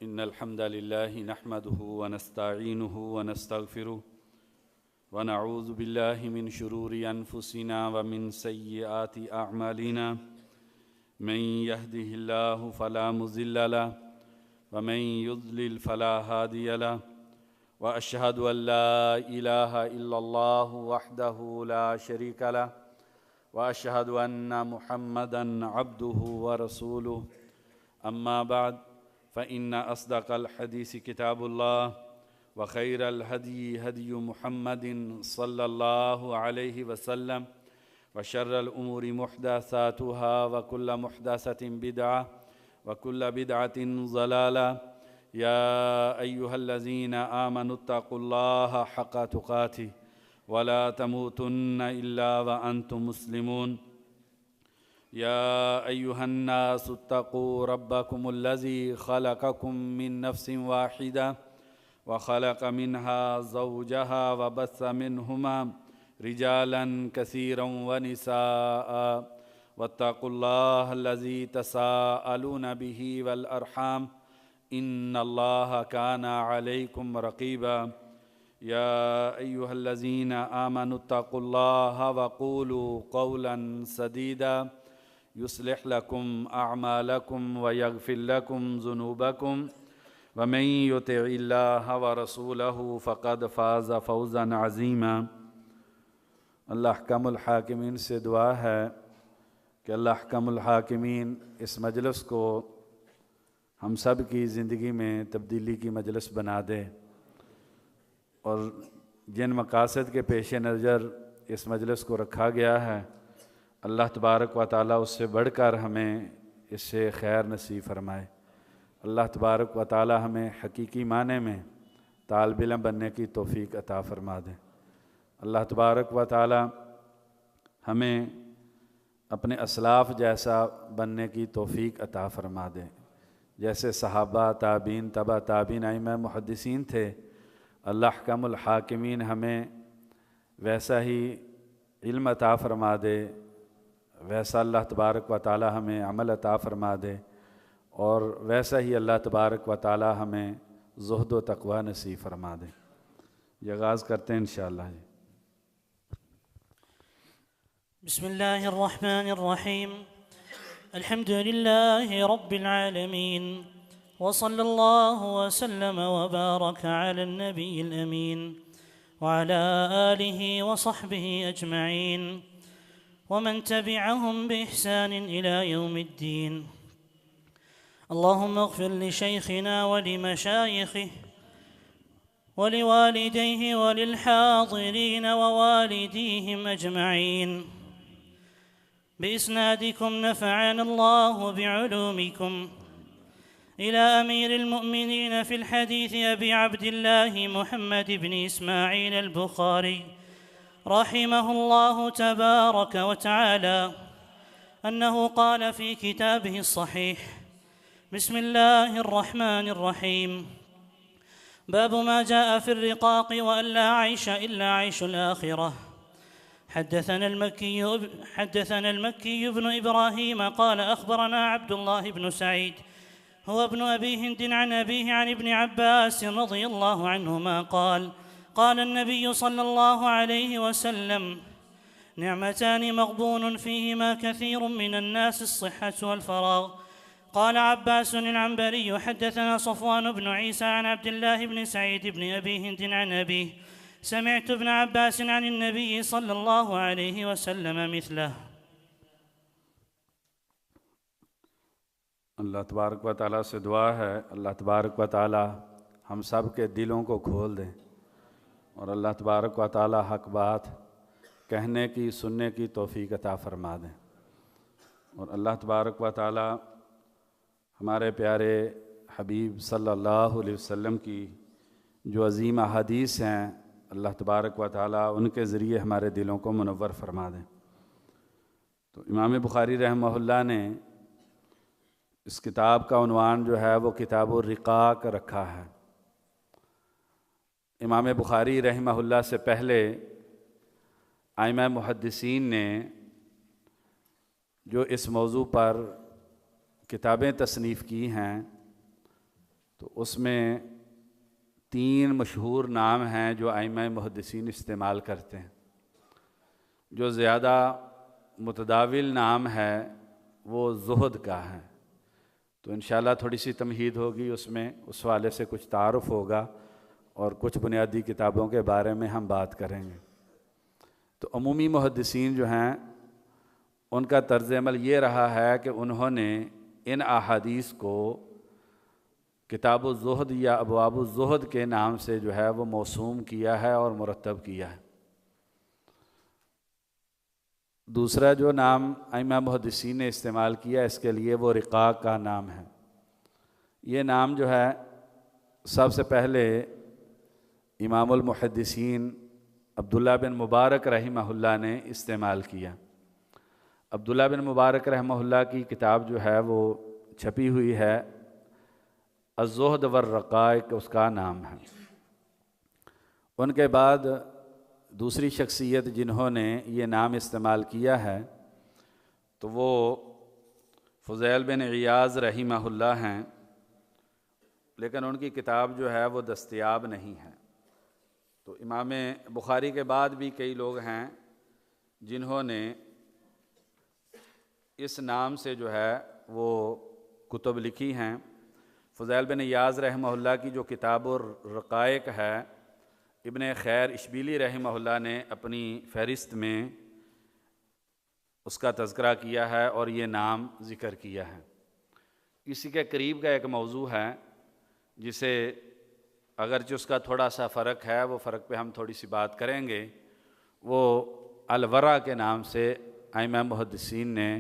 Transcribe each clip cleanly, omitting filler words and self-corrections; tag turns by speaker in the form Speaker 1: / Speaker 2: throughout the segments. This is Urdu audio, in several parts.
Speaker 1: إن الحمد لله نحمده ونستعينه ونستغفره ونعوذ بالله من شرور أنفسنا ومن سيئات أعمالنا من يهده الله فلا مضل له ومن يضلل فلا هادي له وأشهد أن لا إله إلا الله وحده لا شريك له وأشهد أن محمدًا عبده ورسوله أما بعد فإن أصدق الحديث كتاب الله وخير الهدي هدي محمد صلى الله عليه وسلم وشر الأمور محدثاتها وكل محدثة بدعة وكل بدعة ضلالة يا أيها الذين آمنوا اتقوا الله حق تقاته ولا تموتن إلا وأنتم مسلمون يا أيها الناس اتقوا ربكم الذي خلقكم من نفس واحدة وخلق منها زوجها وبث منهما رجالا كثيرا ونساء واتقوا الله الذي تساءلون به والأرحام إن الله كان عليكم رقيبا يا أيها الذين آمنوا اتقوا الله وقولوا قولا سديدا يصلح لكم أعمالكم ويغفر لكم ذنوبكم ومن يطع الله ورسوله فقد فاز فوزا عظيما۔ اللہ احکم الحاکمین سے دعا ہے کہ اللہ احکم الحاکمین اس مجلس کو ہم سب کی زندگی میں تبدیلی کی مجلس بنا دے، اور جن مقاصد کے پیش نظر اس مجلس کو رکھا گیا ہے اللہ تبارک و تعالیٰ اس سے بڑھ کر ہمیں اس سے خیر نصیب فرمائے۔ اللہ تبارک و تعالیٰ ہمیں حقیقی معنی میں طالب علم بننے کی توفیق عطا فرما دے۔ اللہ تبارک و تعالیٰ ہمیں اپنے اسلاف جیسا بننے کی توفیق عطا فرما دے، جیسے صحابہ، تابعین، تبع تابعین، ائمہ محدثین تھے۔ اللہ احکم الحاکمین ہمیں ویسا ہی علم عطا فرما دے، ویسا اللہ تبارک و تعالی ہمیں عمل عطا فرما دے، اور ویسا ہی اللہ تبارک و تعالی ہمیں زہد و تقوی نصیب فرما دے۔ یہ آغاز کرتے ہیں انشاءاللہ۔
Speaker 2: بسم اللہ الرحمن الرحیم، الحمد للہ رب العالمین، وصلی اللہ وسلم وبارک علی النبی الامین وعلى آلہ وصحبہ اجمعین ومن تبعهم بإحسان إلى يوم الدين۔ اللهم اغفر لشيخنا ولمشايخه ولوالديه وللحاضرين ووالديهم أجمعين بإسنادكم نفعنا الله بعلومكم إلى أمير المؤمنين في الحديث أبي عبد الله محمد بن إسماعيل البخاري رحمه الله تبارك وتعالى أنه قال في كتابه الصحيح: بسم الله الرحمن الرحيم، باب ما جاء في الرقاق وأن لا عيش إلا عيش الآخرة. حدثنا المكي بن إبراهيم قال أخبرنا عبد الله بن سعيد هو ابن أبي هند عن أبيه عن ابن عباس رضي الله عنهما قال: قال النبي صلى الله عليه وسلم: نعمتان مغبون فيهما كثير من الناس، الصحة والفراغ. قال عباس العنبري: حدثنا صفوان بن عيسى عن عبد الله بن سعيد بن أبي هند عن أبيه سمعت ابن عباس عن النبي صلى الله عليه وسلم مثله۔
Speaker 1: اللہ تبارک و تعالیٰ سے دعا ہے اللہ تبارک و تعالیٰ ہم سب کے دلوں کو کھول دیں، اور اللہ تبارک و تعالیٰ حق بات کہنے کی، سننے کی توفیق عطا فرما دیں، اور اللہ تبارک و تعالیٰ ہمارے پیارے حبیب صلی اللہ علیہ وسلم کی جو عظیم احادیث ہیں اللہ تبارک و تعالیٰ ان کے ذریعے ہمارے دلوں کو منور فرما دیں۔ تو امام بخاری رحمہ اللہ نے اس کتاب کا عنوان جو ہے وہ کتاب الرقاق رکھا ہے۔ امام بخاری رحمہ اللہ سے پہلے ائمہ محدثین نے جو اس موضوع پر کتابیں تصنیف کی ہیں تو اس میں 3 مشہور نام ہیں جو ائمہ محدثین استعمال کرتے ہیں۔ جو زیادہ متداول نام ہے وہ زہد کا ہے، تو انشاءاللہ تھوڑی سی تمہید ہوگی اس میں، اس حوالے سے کچھ تعارف ہوگا اور کچھ بنیادی کتابوں کے بارے میں ہم بات کریں گے۔ تو عمومی محدثین جو ہیں ان کا طرز عمل یہ رہا ہے کہ انہوں نے ان احادیث کو کتاب الزہد یا ابواب الزہد کے نام سے جو ہے وہ موسوم کیا ہے اور مرتب کیا ہے۔ دوسرا جو نام ائمہ محدثین نے استعمال کیا اس کے لیے وہ رقاق کا نام ہے۔ یہ نام جو ہے سب سے پہلے امام المحدثین عبداللہ بن مبارک رحمہ اللہ نے استعمال کیا۔ عبداللہ بن مبارک رحمہ اللہ کی کتاب جو ہے وہ چھپی ہوئی ہے، الزہد والرقائق اس کا نام ہے۔ ان کے بعد دوسری شخصیت جنہوں نے یہ نام استعمال کیا ہے تو وہ فضیل بن عیاض رحمہ اللہ ہیں، لیکن ان کی کتاب جو ہے وہ دستیاب نہیں ہے۔ تو امام بخاری کے بعد بھی کئی لوگ ہیں جنہوں نے اس نام سے جو ہے وہ کتب لکھی ہیں۔ فضیل بن عیاض رحمہ اللہ کی جو کتاب الرقائق ہے، ابن خیر اشبیلی رحمہ اللہ نے اپنی فہرست میں اس کا تذکرہ کیا ہے اور یہ نام ذکر کیا ہے۔ اسی کے قریب کا ایک موضوع ہے جسے اگرچہ اس کا تھوڑا سا فرق ہے، وہ فرق پہ ہم تھوڑی سی بات کریں گے، وہ الورع کے نام سے ائمہ محدثین نے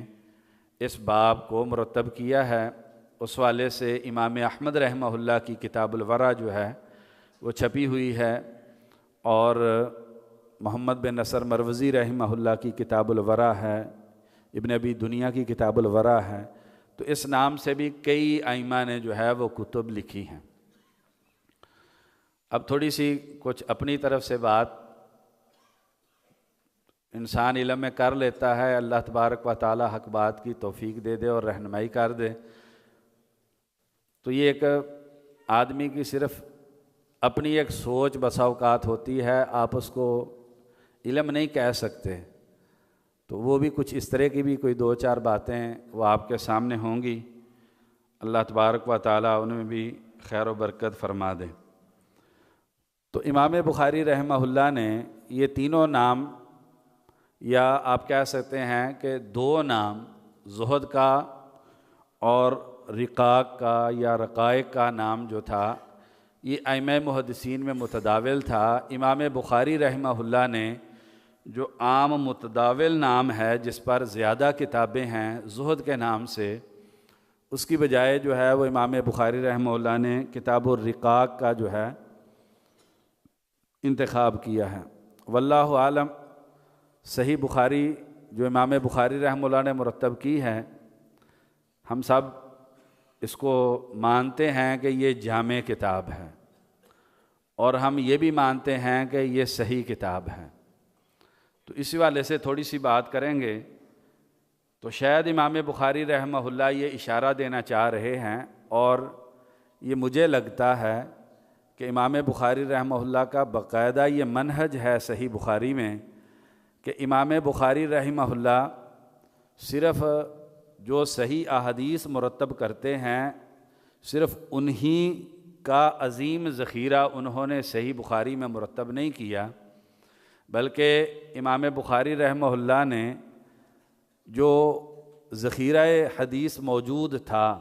Speaker 1: اس باب کو مرتب کیا ہے۔ اس والے سے امام احمد رحمہ اللہ کی کتاب الورع جو ہے وہ چھپی ہوئی ہے، اور محمد بن نصر مروزی رحمہ اللہ کی کتاب الورع ہے، ابن ابی دنیا کی کتاب الورع ہے۔ تو اس نام سے بھی کئی ائمہ نے جو ہے وہ کتب لکھی ہیں۔ اب تھوڑی سی کچھ اپنی طرف سے بات انسان علم میں کر لیتا ہے، اللہ تبارک و تعالی حق بات کی توفیق دے دے اور رہنمائی کر دے، تو یہ ایک آدمی کی صرف اپنی ایک سوچ بسا اوقات ہوتی ہے، آپ اس کو علم نہیں کہہ سکتے۔ تو وہ بھی کچھ اس طرح کی بھی کوئی 2-4 باتیں وہ آپ کے سامنے ہوں گی، اللہ تبارک و تعالیٰ ان میں بھی خیر و برکت فرما دے۔ تو امام بخاری رحمہ اللہ نے یہ تینوں نام، یا آپ کہہ سکتے ہیں کہ 2 نام، زہد کا اور رقاق کا یا رقائق کا نام جو تھا، یہ ائمہ محدثین میں متداول تھا۔ امام بخاری رحمہ اللہ نے جو عام متداول نام ہے جس پر زیادہ کتابیں ہیں زہد کے نام سے، اس کی بجائے جو ہے وہ امام بخاری رحمہ اللہ نے کتاب الرقاق کا جو ہے انتخاب کیا ہے۔ واللہ عالم، صحیح بخاری جو امام بخاری رحمہ اللہ نے مرتب کی ہے، ہم سب اس کو مانتے ہیں کہ یہ جامع کتاب ہے، اور ہم یہ بھی مانتے ہیں کہ یہ صحیح کتاب ہے۔ تو اسی والے سے تھوڑی سی بات کریں گے۔ تو شاید امام بخاری رحمہ اللہ یہ اشارہ دینا چاہ رہے ہیں، اور یہ مجھے لگتا ہے کہ امام بخاری رحمہ اللہ کا باقاعدہ یہ منہج ہے صحیح بخاری میں کہ امام بخاری رحمہ اللہ صرف جو صحیح احادیث مرتب کرتے ہیں، صرف انہی کا عظیم ذخیرہ انہوں نے صحیح بخاری میں مرتب نہیں کیا، بلکہ امام بخاری رحمہ اللہ نے جو ذخیرہ حدیث موجود تھا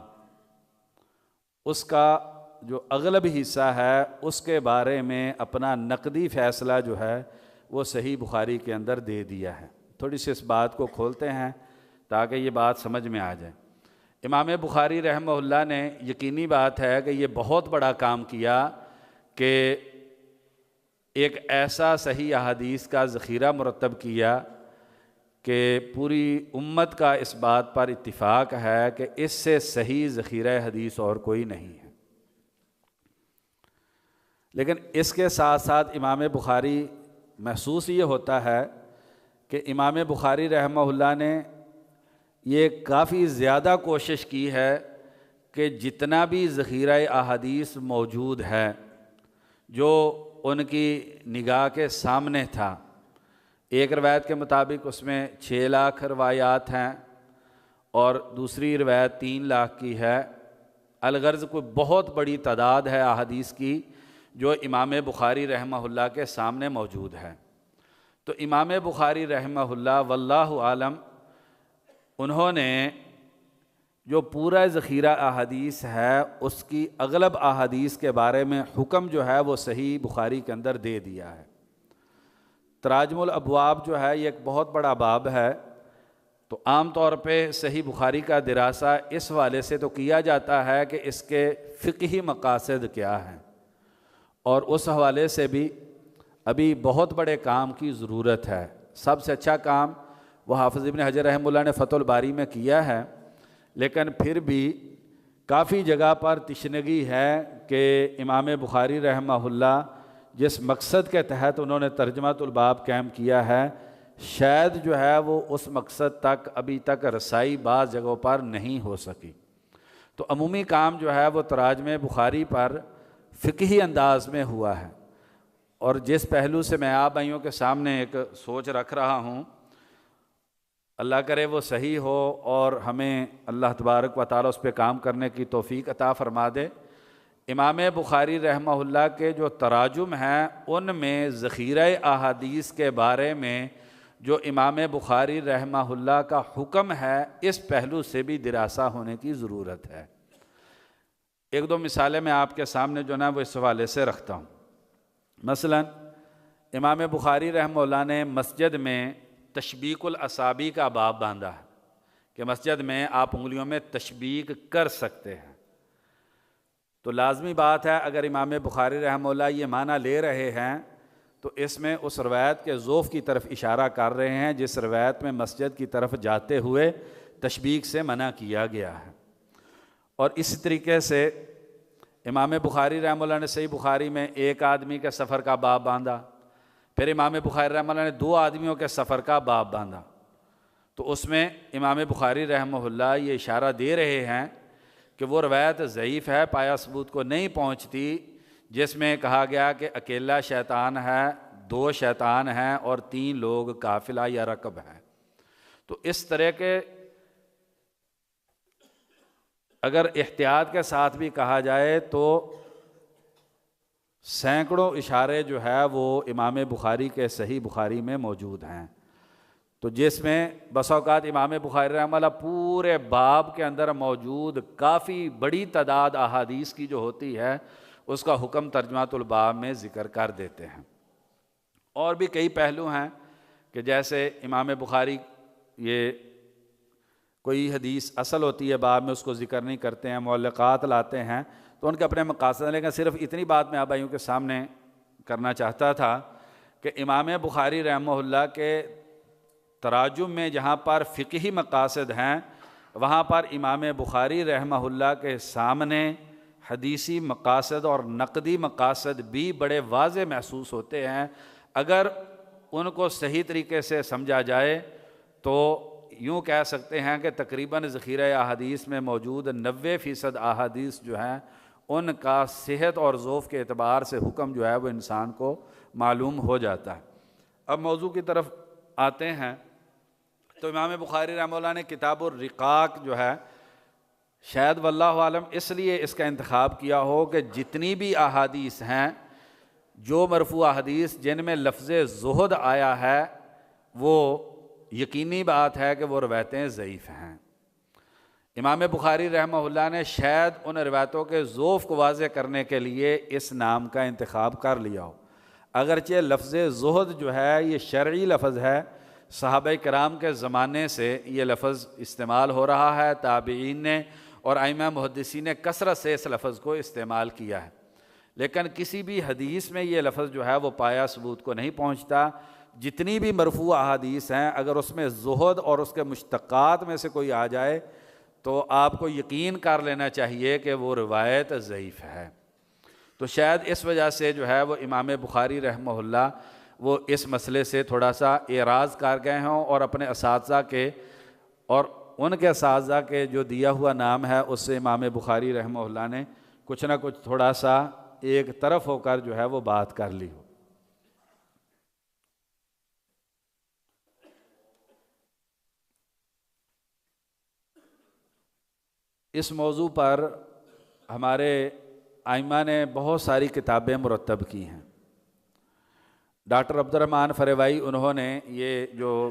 Speaker 1: اس کا جو اغلب حصہ ہے اس کے بارے میں اپنا نقدی فیصلہ جو ہے وہ صحیح بخاری کے اندر دے دیا ہے۔ تھوڑی سی اس بات کو کھولتے ہیں تاکہ یہ بات سمجھ میں آ جائے۔ امام بخاری رحمہ اللہ نے یقینی بات ہے کہ یہ بہت بڑا کام کیا کہ ایک ایسا صحیح احادیث کا ذخیرہ مرتب کیا کہ پوری امت کا اس بات پر اتفاق ہے کہ اس سے صحیح ذخیرہ حدیث اور کوئی نہیں ہے۔ لیکن اس کے ساتھ ساتھ امام بخاری محسوس یہ ہوتا ہے کہ امام بخاری رحمہ اللہ نے یہ کافی زیادہ کوشش کی ہے کہ جتنا بھی ذخیرہ احادیث موجود ہے جو ان کی نگاہ کے سامنے تھا، ایک روایت کے مطابق اس میں 6 لاکھ روایات ہیں اور دوسری روایت 3 لاکھ کی ہے۔ الغرض کوئی بہت بڑی تعداد ہے احادیث کی جو امام بخاری رحمہ اللہ کے سامنے موجود ہے۔ تو امام بخاری رحمہ اللہ واللہ عالم، انہوں نے جو پورا ذخیرہ احادیث ہے اس کی اغلب احادیث کے بارے میں حکم جو ہے وہ صحیح بخاری کے اندر دے دیا ہے۔ تراجم الابواب جو ہے یہ ایک بہت بڑا باب ہے، تو عام طور پہ صحیح بخاری کا دراسہ اس حوالے سے تو کیا جاتا ہے کہ اس کے فقہی مقاصد کیا ہیں، اور اس حوالے سے بھی ابھی بہت بڑے کام کی ضرورت ہے۔ سب سے اچھا کام وہ حافظ ابن حجر رحمہ اللہ نے فتح الباری میں کیا ہے، لیکن پھر بھی کافی جگہ پر تشنگی ہے کہ امام بخاری رحمہ اللہ جس مقصد کے تحت انہوں نے ترجمۃ الباب قائم کیا ہے، شاید جو ہے وہ اس مقصد تک ابھی تک رسائی بعض جگہوں پر نہیں ہو سکی۔ تو عمومی کام جو ہے وہ تراجم بخاری پر فقہی انداز میں ہوا ہے، اور جس پہلو سے میں آپ بھائیوں کے سامنے ایک سوچ رکھ رہا ہوں، اللہ کرے وہ صحیح ہو اور ہمیں اللہ تبارک و تعالیٰ اس پہ کام کرنے کی توفیق عطا فرما دے۔ امام بخاری رحمہ اللہ کے جو تراجم ہیں ان میں ذخیرہ احادیث کے بارے میں جو امام بخاری رحمہ اللہ کا حکم ہے، اس پہلو سے بھی دراسہ ہونے کی ضرورت ہے۔ ایک دو مثالیں میں آپ کے سامنے جو نا وہ اس حوالے سے رکھتا ہوں۔ مثلا امام بخاری رحمہ اللہ نے مسجد میں تشبیک الاصابع کا باب باندھا ہے کہ مسجد میں آپ انگلیوں میں تشبیک کر سکتے ہیں۔ تو لازمی بات ہے اگر امام بخاری رحمہ اللہ یہ معنی لے رہے ہیں تو اس میں اس روایت کے ذوف کی طرف اشارہ کر رہے ہیں جس روایت میں مسجد کی طرف جاتے ہوئے تشبیک سے منع کیا گیا ہے۔ اور اسی طریقے سے امام بخاری رحمہ اللہ نے صحیح بخاری میں ایک آدمی کے سفر کا باب باندھا، پھر امام بخاری رحمہ اللہ نے 2 آدمیوں کے سفر کا باب باندھا۔ تو اس میں امام بخاری رحمہ اللہ یہ اشارہ دے رہے ہیں کہ وہ روایت ضعیف ہے، پایا ثبوت کو نہیں پہنچتی، جس میں کہا گیا کہ اکیلا شیطان ہے، 2 شیطان ہیں اور 3 لوگ قافلہ یا رکب ہیں۔ تو اس طرح کے اگر احتیاط کے ساتھ بھی کہا جائے تو سینکڑوں اشارے جو ہے وہ امام بخاری کے صحیح بخاری میں موجود ہیں، تو جس میں بسا اوقات امام بخاری رحمہ اللہ پورے باب کے اندر موجود کافی بڑی تعداد احادیث کی جو ہوتی ہے اس کا حکم ترجمۃ الباب میں ذکر کر دیتے ہیں۔ اور بھی کئی پہلو ہیں کہ جیسے امام بخاری یہ کوئی حدیث اصل ہوتی ہے باب میں اس کو ذکر نہیں کرتے ہیں، معلقات لاتے ہیں، تو ان کے اپنے مقاصد ہیں، لیکن صرف اتنی بات میں آپ بھائیوں کے سامنے کرنا چاہتا تھا کہ امام بخاری رحمہ اللہ کے تراجم میں جہاں پر فقہی مقاصد ہیں وہاں پر امام بخاری رحمہ اللہ کے سامنے حدیثی مقاصد اور نقدی مقاصد بھی بڑے واضح محسوس ہوتے ہیں۔ اگر ان کو صحیح طریقے سے سمجھا جائے تو یوں کہہ سکتے ہیں کہ تقریباً ذخیرہ احادیث میں موجود 90% احادیث جو ہیں ان کا صحت اور ذوف کے اعتبار سے حکم جو ہے وہ انسان کو معلوم ہو جاتا ہے۔ اب موضوع کی طرف آتے ہیں، تو امام بخاری رحمہ اللہ نے کتاب الرقاق جو ہے شاید واللہ عالم اس لیے اس کا انتخاب کیا ہو کہ جتنی بھی احادیث ہیں جو مرفوع احادیث جن میں لفظ زہد آیا ہے وہ یقینی بات ہے کہ وہ روایتیں ضعیف ہیں۔ امام بخاری رحمہ اللہ نے شاید ان روایتوں کے ذوف کو واضح کرنے کے لیے اس نام کا انتخاب کر لیا ہو، اگرچہ لفظ زہد جو ہے یہ شرعی لفظ ہے، صحابہ کرام کے زمانے سے یہ لفظ استعمال ہو رہا ہے، تابعین نے اور ائمہ محدثین نے کثرت سے اس لفظ کو استعمال کیا ہے، لیکن کسی بھی حدیث میں یہ لفظ جو ہے وہ پایا ثبوت کو نہیں پہنچتا۔ جتنی بھی مرفوع احادیث ہیں اگر اس میں زہد اور اس کے مشتقات میں سے کوئی آ جائے تو آپ کو یقین کر لینا چاہیے کہ وہ روایت ضعیف ہے۔ تو شاید اس وجہ سے جو ہے وہ امام بخاری رحمہ اللہ وہ اس مسئلے سے تھوڑا سا اعراض کر گئے ہوں اور اپنے اساتذہ کے اور ان کے اساتذہ کے جو دیا ہوا نام ہے اس سے امام بخاری رحمہ اللہ نے کچھ نہ کچھ تھوڑا سا ایک طرف ہو کر جو ہے وہ بات کر لی ہو۔ اس موضوع پر ہمارے ائمہ نے بہت ساری کتابیں مرتب کی ہیں۔ ڈاکٹر عبد الرحمن فروائی انہوں نے یہ جو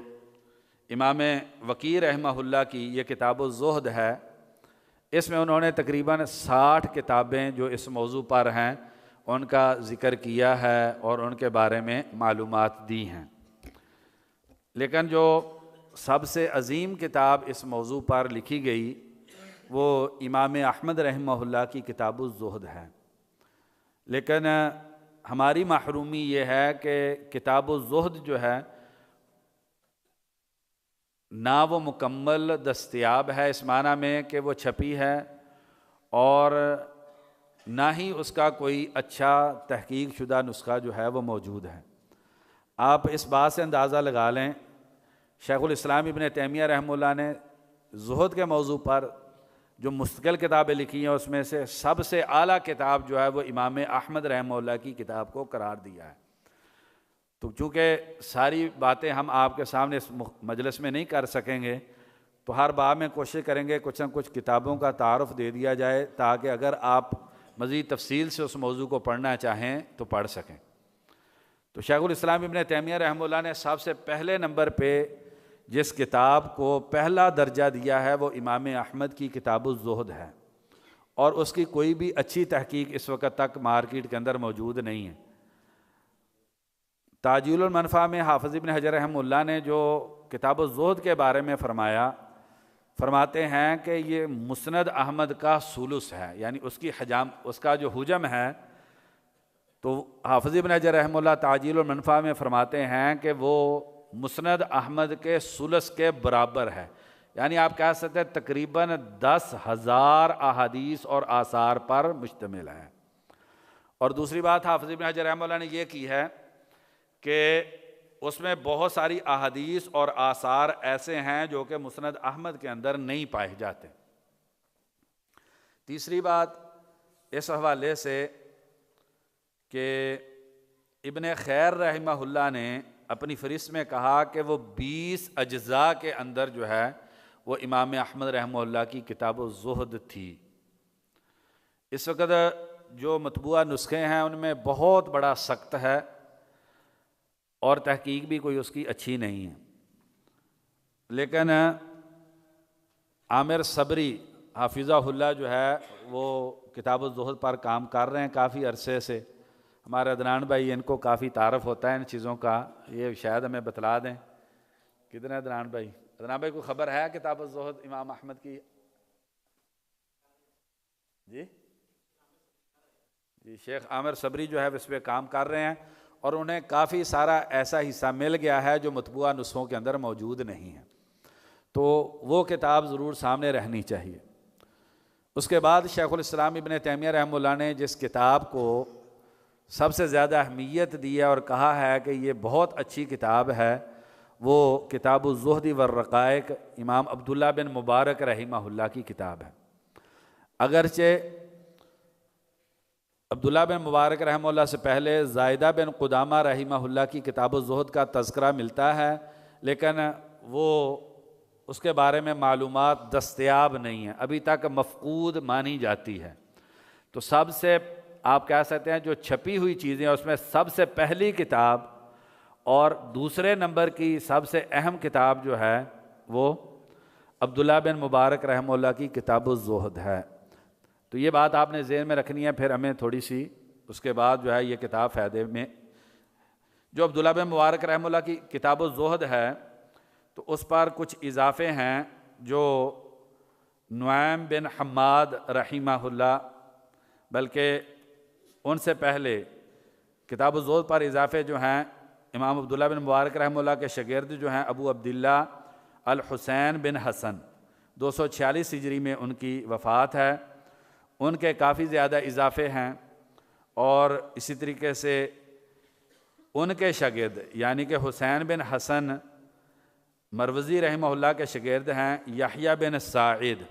Speaker 1: امام وکیع رحمہ اللہ کی یہ کتاب الزہد ہے، اس میں انہوں نے تقریباً 60 کتابیں جو اس موضوع پر ہیں ان کا ذکر کیا ہے اور ان کے بارے میں معلومات دی ہیں، لیکن جو سب سے عظیم کتاب اس موضوع پر لکھی گئی وہ امام احمد رحمہ اللہ کی کتاب الزہد ہے۔ لیکن ہماری محرومی یہ ہے کہ کتاب الزہد جو ہے نہ وہ مکمل دستیاب ہے اس معنی میں کہ وہ چھپی ہے، اور نہ ہی اس کا کوئی اچھا تحقیق شدہ نسخہ جو ہے وہ موجود ہے۔ آپ اس بات سے اندازہ لگا لیں، شیخ الاسلام ابن تیمیہ رحمہ اللہ نے زہد کے موضوع پر جو مستقل کتابیں لکھی ہیں اس میں سے سب سے اعلیٰ کتاب جو ہے وہ امام احمد رحمہ اللہ کی کتاب کو قرار دیا ہے۔ تو چونکہ ساری باتیں ہم آپ کے سامنے اس مجلس میں نہیں کر سکیں گے، تو ہر باب میں کوشش کریں گے کچھ نہ کچھ کتابوں کا تعارف دے دیا جائے تاکہ اگر آپ مزید تفصیل سے اس موضوع کو پڑھنا چاہیں تو پڑھ سکیں۔ تو شیخ الاسلام ابن تیمیہ رحمہ اللہ نے سب سے پہلے نمبر پہ جس کتاب کو پہلا درجہ دیا ہے وہ امام احمد کی کتاب الزہد ہے، اور اس کی کوئی بھی اچھی تحقیق اس وقت تک مارکیٹ کے اندر موجود نہیں ہے۔ تاجیل المنفع میں حافظ ابن حجر رحمہ اللہ نے جو کتاب الزہد کے بارے میں فرماتے ہیں کہ یہ مسند احمد کا ثلث ہے، یعنی اس کا جو حجم ہے، تو حافظ ابن حجر رحمہ اللہ تاجیل المنفع میں فرماتے ہیں کہ وہ مسند احمد کے ثلث کے برابر ہے، یعنی آپ کہہ سکتے ہیں تقریباً 10,000 احادیث اور آثار پر مشتمل ہے۔ اور دوسری بات حافظ ابن حجر رحمہ اللہ نے یہ کی ہے کہ اس میں بہت ساری احادیث اور آثار ایسے ہیں جو کہ مسند احمد کے اندر نہیں پائے جاتے۔ تیسری بات اس حوالے سے کہ ابن خیر رحمہ اللہ نے اپنی فہرست میں کہا کہ وہ 20 اجزاء کے اندر جو ہے وہ امام احمد رحمہ اللہ کی کتاب الزہد تھی۔ اس وقت جو مطبوعہ نسخے ہیں ان میں بہت بڑا سخت ہے اور تحقیق بھی کوئی اس کی اچھی نہیں ہے، لیکن عامر صبری حافظہ اللہ جو ہے وہ کتاب الزہد پر کام کر رہے ہیں کافی عرصے سے۔ ہمارے عدنان بھائی ان کو کافی تعارف ہوتا ہے ان چیزوں کا، یہ شاید ہمیں بتلا دیں۔ کدھر ہے عدنان بھائی؟ عدنان بھائی کو خبر ہے کتاب الزہد امام احمد کی؟ جی شیخ عامر صبری جو ہے اس پہ کام کر رہے ہیں، اور انہیں کافی سارا ایسا حصہ مل گیا ہے جو مطبوعہ نسخوں کے اندر موجود نہیں ہے، تو وہ کتاب ضرور سامنے رہنی چاہیے۔ اس کے بعد شیخ الاسلام ابن تیمیہ رحمہ اللہ نے جس کتاب کو سب سے زیادہ اہمیت دی ہے اور کہا ہے کہ یہ بہت اچھی کتاب ہے، وہ کتاب الزہد والرقائق امام عبداللہ بن مبارک رحمہ اللہ کی کتاب ہے۔ اگرچہ عبداللہ بن مبارک رحمہ اللہ سے پہلے زائدہ بن قدامہ رحمہ اللہ کی کتاب الزہد کا تذکرہ ملتا ہے، لیکن وہ اس کے بارے میں معلومات دستیاب نہیں ہیں، ابھی تک مفقود مانی جاتی ہے۔ تو سب سے آپ کہہ سکتے ہیں جو چھپی ہوئی چیزیں اس میں سب سے پہلی کتاب اور دوسرے نمبر کی سب سے اہم کتاب جو ہے وہ عبداللہ بن مبارک رحمہ اللہ کی کتاب الزہد ہے۔ تو یہ بات آپ نے ذہن میں رکھنی ہے، پھر ہمیں تھوڑی سی اس کے بعد جو ہے یہ کتاب فائدے میں۔ جو عبداللہ بن مبارک رحمہ اللہ کی کتاب الزہد ہے تو اس پر کچھ اضافے ہیں جو نعیم بن حماد رحمہ اللہ، بلکہ ان سے پہلے کتاب الزہد پر اضافے جو ہیں امام عبداللہ بن مبارک رحمہ اللہ کے شاگرد جو ہیں ابو عبداللہ الحسین بن حسن، 246 ہجری میں ان کی وفات ہے، ان کے کافی زیادہ اضافے ہیں۔ اور اسی طریقے سے ان کے شاگرد یعنی کہ حسین بن حسن مروزی رحمہ اللہ کے شاگرد ہیں یحییٰ بن سعید،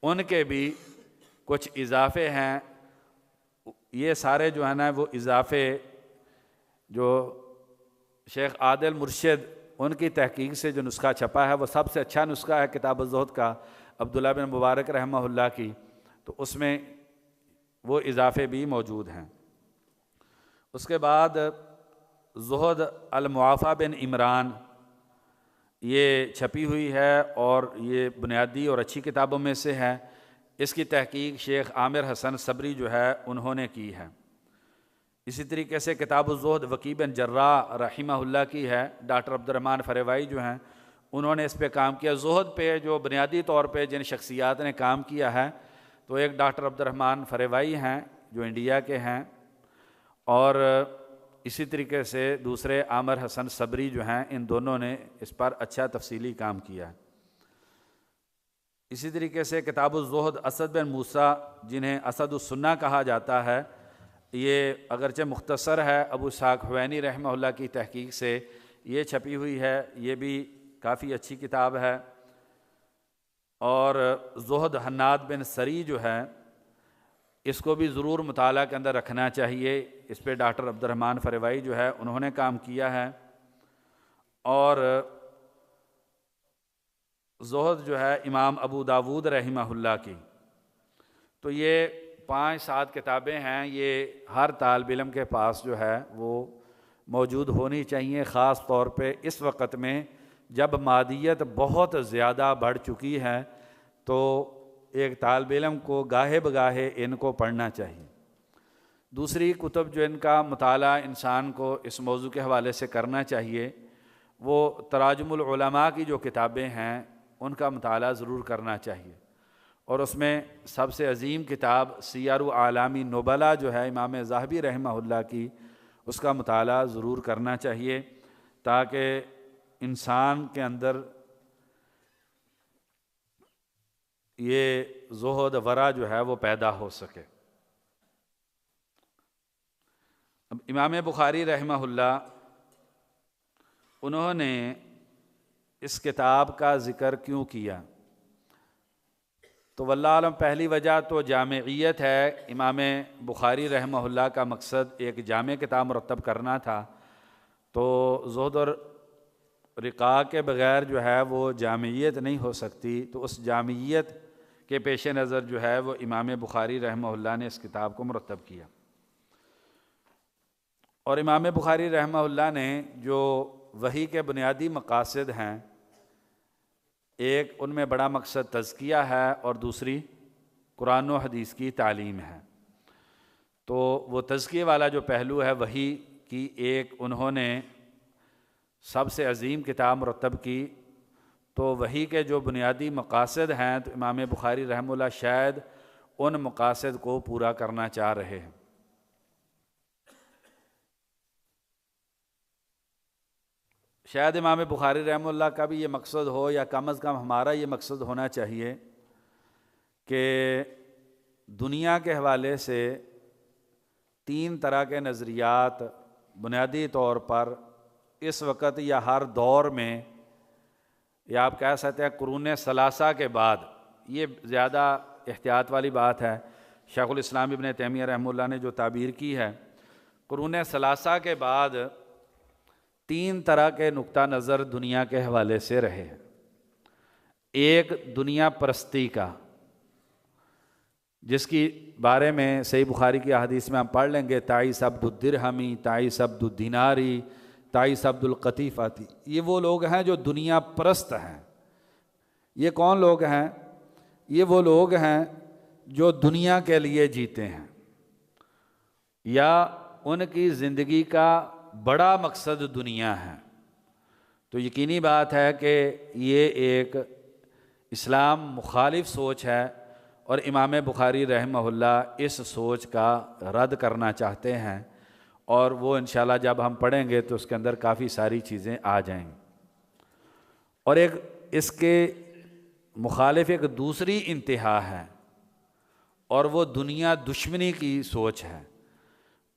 Speaker 1: ان کے بھی کچھ اضافے ہیں۔ یہ سارے جو ہیں نا وہ اضافے جو شیخ عادل مرشد ان کی تحقیق سے جو نسخہ چھپا ہے وہ سب سے اچھا نسخہ ہے کتاب الزہد کا، عبداللہ بن مبارک رحمہ اللہ کی، تو اس میں وہ اضافے بھی موجود ہیں۔ اس کے بعد زہد المعافی بن عمران، یہ چھپی ہوئی ہے اور یہ بنیادی اور اچھی کتابوں میں سے ہے۔ اس کی تحقیق شیخ عامر حسن صبری جو ہے انہوں نے کی ہے۔ اسی طریقے سے کتاب الزہد وکیع بن جراح رحمہ اللہ کی ہے، ڈاکٹر عبد الرحمن فریوائی جو ہیں انہوں نے اس پہ کام کیا۔ زہد پہ جو بنیادی طور پہ جن شخصیات نے کام کیا ہے تو ایک ڈاکٹر عبد الرحمن فریوائی ہیں جو انڈیا کے ہیں، اور اسی طریقے سے دوسرے عامر حسن صبری جو ہیں، ان دونوں نے اس پر اچھا تفصیلی کام کیا ہے۔ اسی طریقے سے کتاب الزہد اسد بن موسیٰ جنہیں اسد السنہ کہا جاتا ہے، یہ اگرچہ مختصر ہے، ابو اسحاق حوینی رحمہ اللہ کی تحقیق سے یہ چھپی ہوئی ہے، یہ بھی کافی اچھی کتاب ہے۔ اور زہد حناد بن سری جو ہے اس کو بھی ضرور مطالعہ کے اندر رکھنا چاہیے، اس پہ ڈاکٹر عبد الرحمن فریوائی جو ہے انہوں نے کام کیا ہے۔ اور زہد جو ہے امام ابو داود رحمہ اللہ کی، تو یہ 5-7 کتابیں ہیں، یہ ہر طالب علم کے پاس جو ہے وہ موجود ہونی چاہیے، خاص طور پہ اس وقت میں جب مادیت بہت زیادہ بڑھ چکی ہے تو ایک طالب علم کو گاہے بگاہے ان کو پڑھنا چاہیے۔ دوسری کتب جو ان کا مطالعہ انسان کو اس موضوع کے حوالے سے کرنا چاہیے وہ تراجم العلماء کی جو کتابیں ہیں ان کا مطالعہ ضرور کرنا چاہیے، اور اس میں سب سے عظیم کتاب سیر اعلام نبلاء جو ہے امام ذہبی رحمہ اللہ کی، اس کا مطالعہ ضرور کرنا چاہیے تاکہ انسان کے اندر یہ زہد ورع جو ہے وہ پیدا ہو سکے۔ اب امام بخاری رحمہ اللہ انہوں نے اس کتاب کا ذکر کیوں کیا؟ تو واللہ عالم پہلی وجہ تو جامعیت ہے۔ امام بخاری رحمہ اللہ کا مقصد ایک جامع کتاب مرتب کرنا تھا، تو زہد اور رقاق کے بغیر جو ہے وہ جامعیت نہیں ہو سکتی، تو اس جامعیت کے پیش نظر جو ہے وہ امام بخاری رحمہ اللہ نے اس کتاب کو مرتب کیا۔ اور امام بخاری رحمہ اللہ نے جو وحی کے بنیادی مقاصد ہیں، ایک ان میں بڑا مقصد تزکیہ ہے اور دوسری قرآن و حدیث کی تعلیم ہے، تو وہ تزکیہ والا جو پہلو ہے وحی کی ایک انہوں نے سب سے عظیم کتاب مرتب کی، تو وحی کے جو بنیادی مقاصد ہیں تو امام بخاری رحمہ اللہ شاید ان مقاصد کو پورا کرنا چاہ رہے ہیں۔ شاید امام بخاری رحمہ اللہ کا بھی یہ مقصد ہو، یا کم از کم ہمارا یہ مقصد ہونا چاہیے کہ دنیا کے حوالے سے 3 طرح کے نظریات بنیادی طور پر اس وقت یا ہر دور میں، یا آپ کہہ سکتے ہیں قرون ثلاثہ کے بعد، یہ زیادہ احتیاط والی بات ہے، شیخ الاسلام ابن تیمیہ رحمہ اللہ نے جو تعبیر کی ہے، قرون ثلاثہ کے بعد 3 طرح کے نقطہ نظر دنیا کے حوالے سے رہے ہیں۔ ایک دنیا پرستی کا، جس کی بارے میں صحیح بخاری کی احادیث میں ہم پڑھ لیں گے، تعیس عبد الدرہمی، تعیس عبد الدیناری، تعیس عبد القطیفاتی، یہ وہ لوگ ہیں جو دنیا پرست ہیں۔ یہ کون لوگ ہیں؟ یہ وہ لوگ ہیں جو دنیا کے لیے جیتے ہیں، یا ان کی زندگی کا بڑا مقصد دنیا ہے۔ تو یقینی بات ہے کہ یہ ایک اسلام مخالف سوچ ہے، اور امام بخاری رحمہ اللہ اس سوچ کا رد کرنا چاہتے ہیں، اور وہ انشاءاللہ جب ہم پڑھیں گے تو اس کے اندر کافی ساری چیزیں آ جائیں گی۔ اور ایک اس کے مخالف ایک دوسری انتہا ہے، اور وہ دنیا دشمنی کی سوچ ہے۔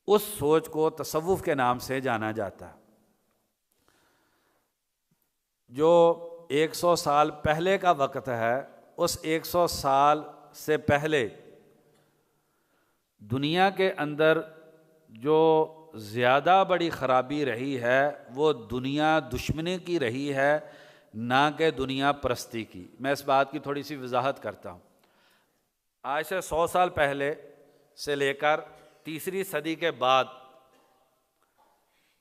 Speaker 1: اس سوچ کو تصوف کے نام سے جانا جاتا ہے۔ جو 100 سال پہلے کا وقت ہے، اس 100 سال سے پہلے دنیا کے اندر جو زیادہ بڑی خرابی رہی ہے وہ دنیا دشمنی کی رہی ہے، نہ کہ دنیا پرستی کی۔ میں اس بات کی تھوڑی سی وضاحت کرتا ہوں۔ آج سے 100 سال پہلے سے لے کر تیسری صدی کے بعد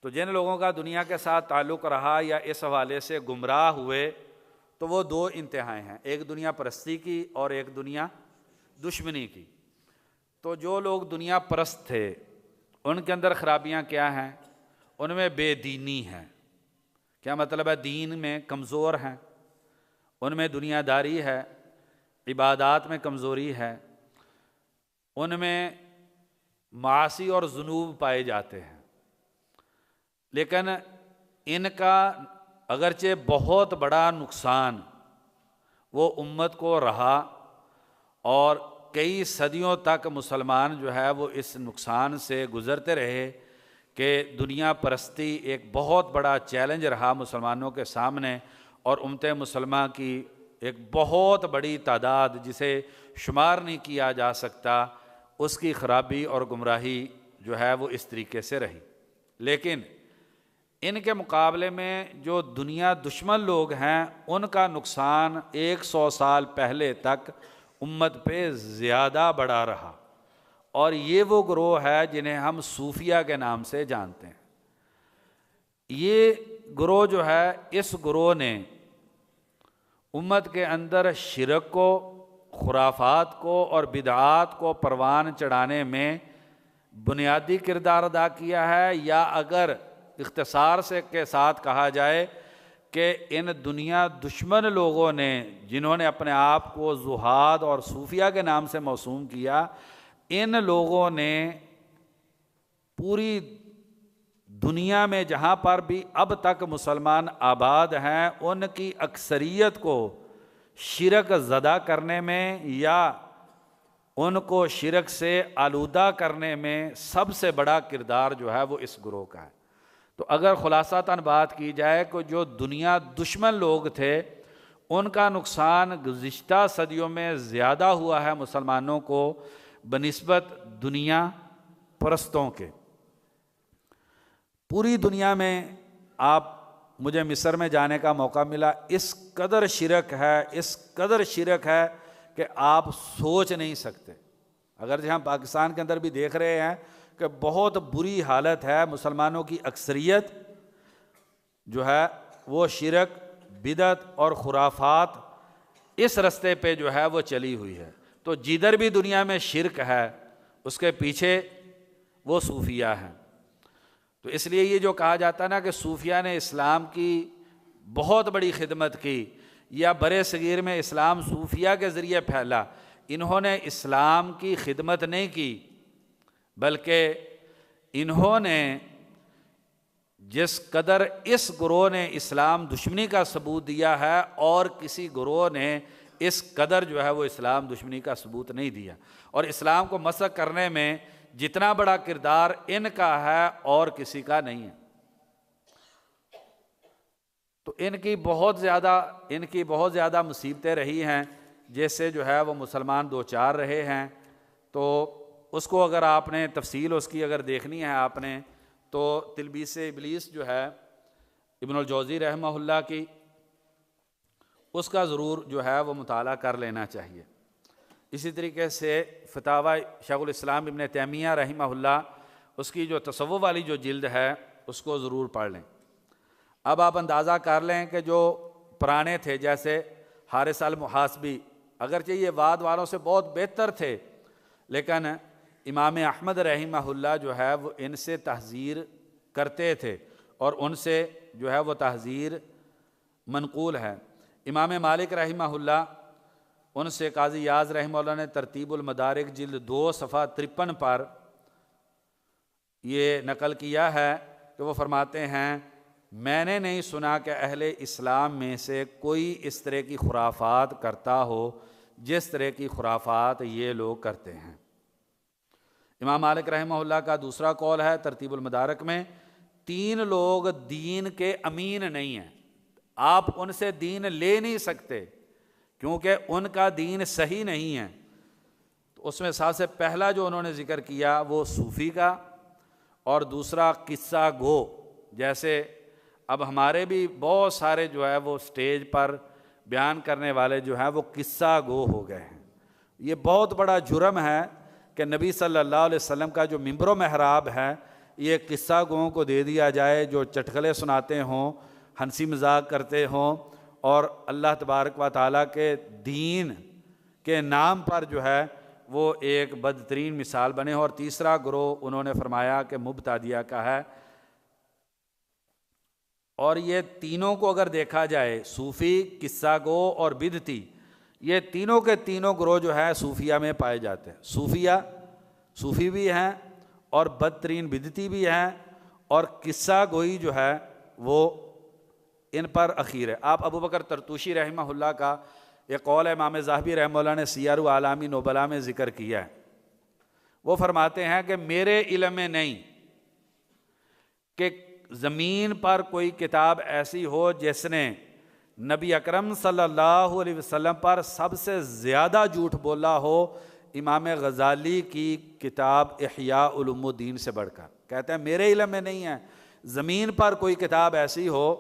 Speaker 1: تو جن لوگوں کا دنیا کے ساتھ تعلق رہا یا اس حوالے سے گمراہ ہوئے، تو وہ دو انتہائیں ہیں، ایک دنیا پرستی کی اور ایک دنیا دشمنی کی۔ تو جو لوگ دنیا پرست تھے ان کے اندر خرابیاں کیا ہیں؟ ان میں بے دینی ہے۔ کیا مطلب ہے؟ دین میں کمزور ہیں، ان میں دنیا داری ہے، عبادات میں کمزوری ہے، ان میں معاصی اور ذنوب پائے جاتے ہیں۔ لیکن ان کا اگرچہ بہت بڑا نقصان وہ امت کو رہا، اور کئی صدیوں تک مسلمان جو ہے وہ اس نقصان سے گزرتے رہے کہ دنیا پرستی ایک بہت بڑا چیلنج رہا مسلمانوں کے سامنے، اور امت مسلمہ کی ایک بہت بڑی تعداد جسے شمار نہیں کیا جا سکتا، اس کی خرابی اور گمراہی جو ہے وہ اس طریقے سے رہی۔ لیکن ان کے مقابلے میں جو دنیا دشمن لوگ ہیں ان کا نقصان 100 سال پہلے تک امت پہ زیادہ بڑا رہا، اور یہ وہ گروہ ہے جنہیں ہم صوفیہ کے نام سے جانتے ہیں۔ یہ گروہ جو ہے، اس گروہ نے امت کے اندر شرک کو، خرافات کو اور بدعات کو پروان چڑھانے میں بنیادی کردار ادا کیا ہے، یا اگر اختصار سے کے ساتھ کہا جائے کہ ان دنیا دشمن لوگوں نے جنہوں نے اپنے آپ کو زہاد اور صوفیہ کے نام سے موسوم کیا، ان لوگوں نے پوری دنیا میں جہاں پر بھی اب تک مسلمان آباد ہیں ان کی اکثریت کو شرک زدہ کرنے میں یا ان کو شرک سے آلودہ کرنے میں سب سے بڑا کردار جو ہے وہ اس گروہ کا ہے۔ تو اگر خلاصتاً بات کی جائے کہ جو دنیا دشمن لوگ تھے ان کا نقصان گزشتہ صدیوں میں زیادہ ہوا ہے مسلمانوں کو بنسبت دنیا پرستوں کے۔ پوری دنیا میں مجھے مصر میں جانے کا موقع ملا، اس قدر شرک ہے کہ آپ سوچ نہیں سکتے۔ اگر ہم پاکستان کے اندر بھی دیکھ رہے ہیں کہ بہت بری حالت ہے، مسلمانوں کی اکثریت جو ہے وہ شرک، بدعت اور خرافات اس رستے پہ جو ہے وہ چلی ہوئی ہے۔ تو جدھر بھی دنیا میں شرک ہے اس کے پیچھے وہ صوفیہ ہیں۔ تو اس لیے یہ جو کہا جاتا ہے نا کہ صوفیہ نے اسلام کی بہت بڑی خدمت کی، یا برے صغیر میں اسلام صوفیہ کے ذریعے پھیلا، انہوں نے اسلام کی خدمت نہیں کی، بلکہ انہوں نے جس قدر اس گروہ نے اسلام دشمنی کا ثبوت دیا ہے اور کسی گروہ نے اس قدر جو ہے وہ اسلام دشمنی کا ثبوت نہیں دیا، اور اسلام کو مسخ کرنے میں جتنا بڑا کردار ان کا ہے اور کسی کا نہیں ہے۔ تو ان کی بہت زیادہ مصیبتیں رہی ہیں جس سے جو ہے وہ مسلمان دو چار رہے ہیں۔ تو اس کو اگر آپ نے تفصیل اس کی اگر دیکھنی ہے آپ نے تو تلبیس ابلیس جو ہے ابن الجوزی رحمہ اللہ کی، اس کا ضرور جو ہے وہ مطالعہ کر لینا چاہیے۔ اسی طریقے سے فتاوی شیخ الاسلام ابن تیمیہ رحمہ اللہ، اس کی جو تصوف والی جو جلد ہے اس کو ضرور پڑھ لیں۔ اب آپ اندازہ کر لیں کہ جو پرانے تھے جیسے حارث المحاسبی، اگرچہ یہ واد والوں سے بہت بہتر تھے، لیکن امام احمد رحمہ اللہ جو ہے وہ ان سے تحذیر کرتے تھے اور ان سے جو ہے وہ تحذیر منقول ہے۔ امام مالک رحمہ اللہ، ان سے قاضی یاز رحمہ اللہ نے ترتیب المدارک جلد 2 صفحہ 53 پر یہ نقل کیا ہے کہ وہ فرماتے ہیں، میں نے نہیں سنا کہ اہل اسلام میں سے کوئی اس طرح کی خرافات کرتا ہو جس طرح کی خرافات یہ لوگ کرتے ہیں۔ امام مالک رحمہ اللہ کا دوسرا قول ہے ترتیب المدارک میں، 3 لوگ دین کے امین نہیں ہیں۔ آپ ان سے دین لے نہیں سکتے کیونکہ ان کا دین صحیح نہیں ہے۔ تو اس میں سب سے پہلا جو انہوں نے ذکر کیا وہ صوفی کا، اور دوسرا قصہ گو۔ جیسے اب ہمارے بھی بہت سارے جو ہے وہ سٹیج پر بیان کرنے والے جو ہیں وہ قصہ گو ہو گئے ہیں۔ یہ بہت بڑا جرم ہے کہ نبی صلی اللہ علیہ وسلم کا جو ممبر و محراب ہے یہ قصہ گوؤں کو دے دیا جائے، جو چٹخلے سناتے ہوں، ہنسی مذاق کرتے ہوں، اور اللہ تبارک و تعالیٰ کے دین کے نام پر جو ہے وہ ایک بدترین مثال بنے۔ اور تیسرا گروہ انہوں نے فرمایا کہ مبتدیہ کا ہے، اور یہ تینوں کو اگر دیکھا جائے، صوفی، قصہ گو اور بدعتی، یہ تینوں کے تینوں گروہ جو ہے صوفیہ میں پائے جاتے ہیں۔ صوفی بھی ہیں اور بدترین بدعتی بھی ہیں، اور قصہ گوئی جو ہے وہ ان پر اخیر ہے۔ آپ ابو بکر طرطوشی رحمہ اللہ کا ایک قول ہے، امام ذہبی رحمہ اللہ نے سیر اعلام نبلاء میں ذکر کیا ہے۔ وہ فرماتے ہیں کہ میرے علم میں نہیں کہ زمین پر کوئی کتاب ایسی ہو جس نے نبی اکرم صلی اللہ علیہ وسلم پر سب سے زیادہ جھوٹ بولا ہو امام غزالی کی کتاب احیاء علوم الدین سے بڑھ کر۔ کہتے ہیں میرے علم میں نہیں ہے زمین پر کوئی کتاب ایسی ہو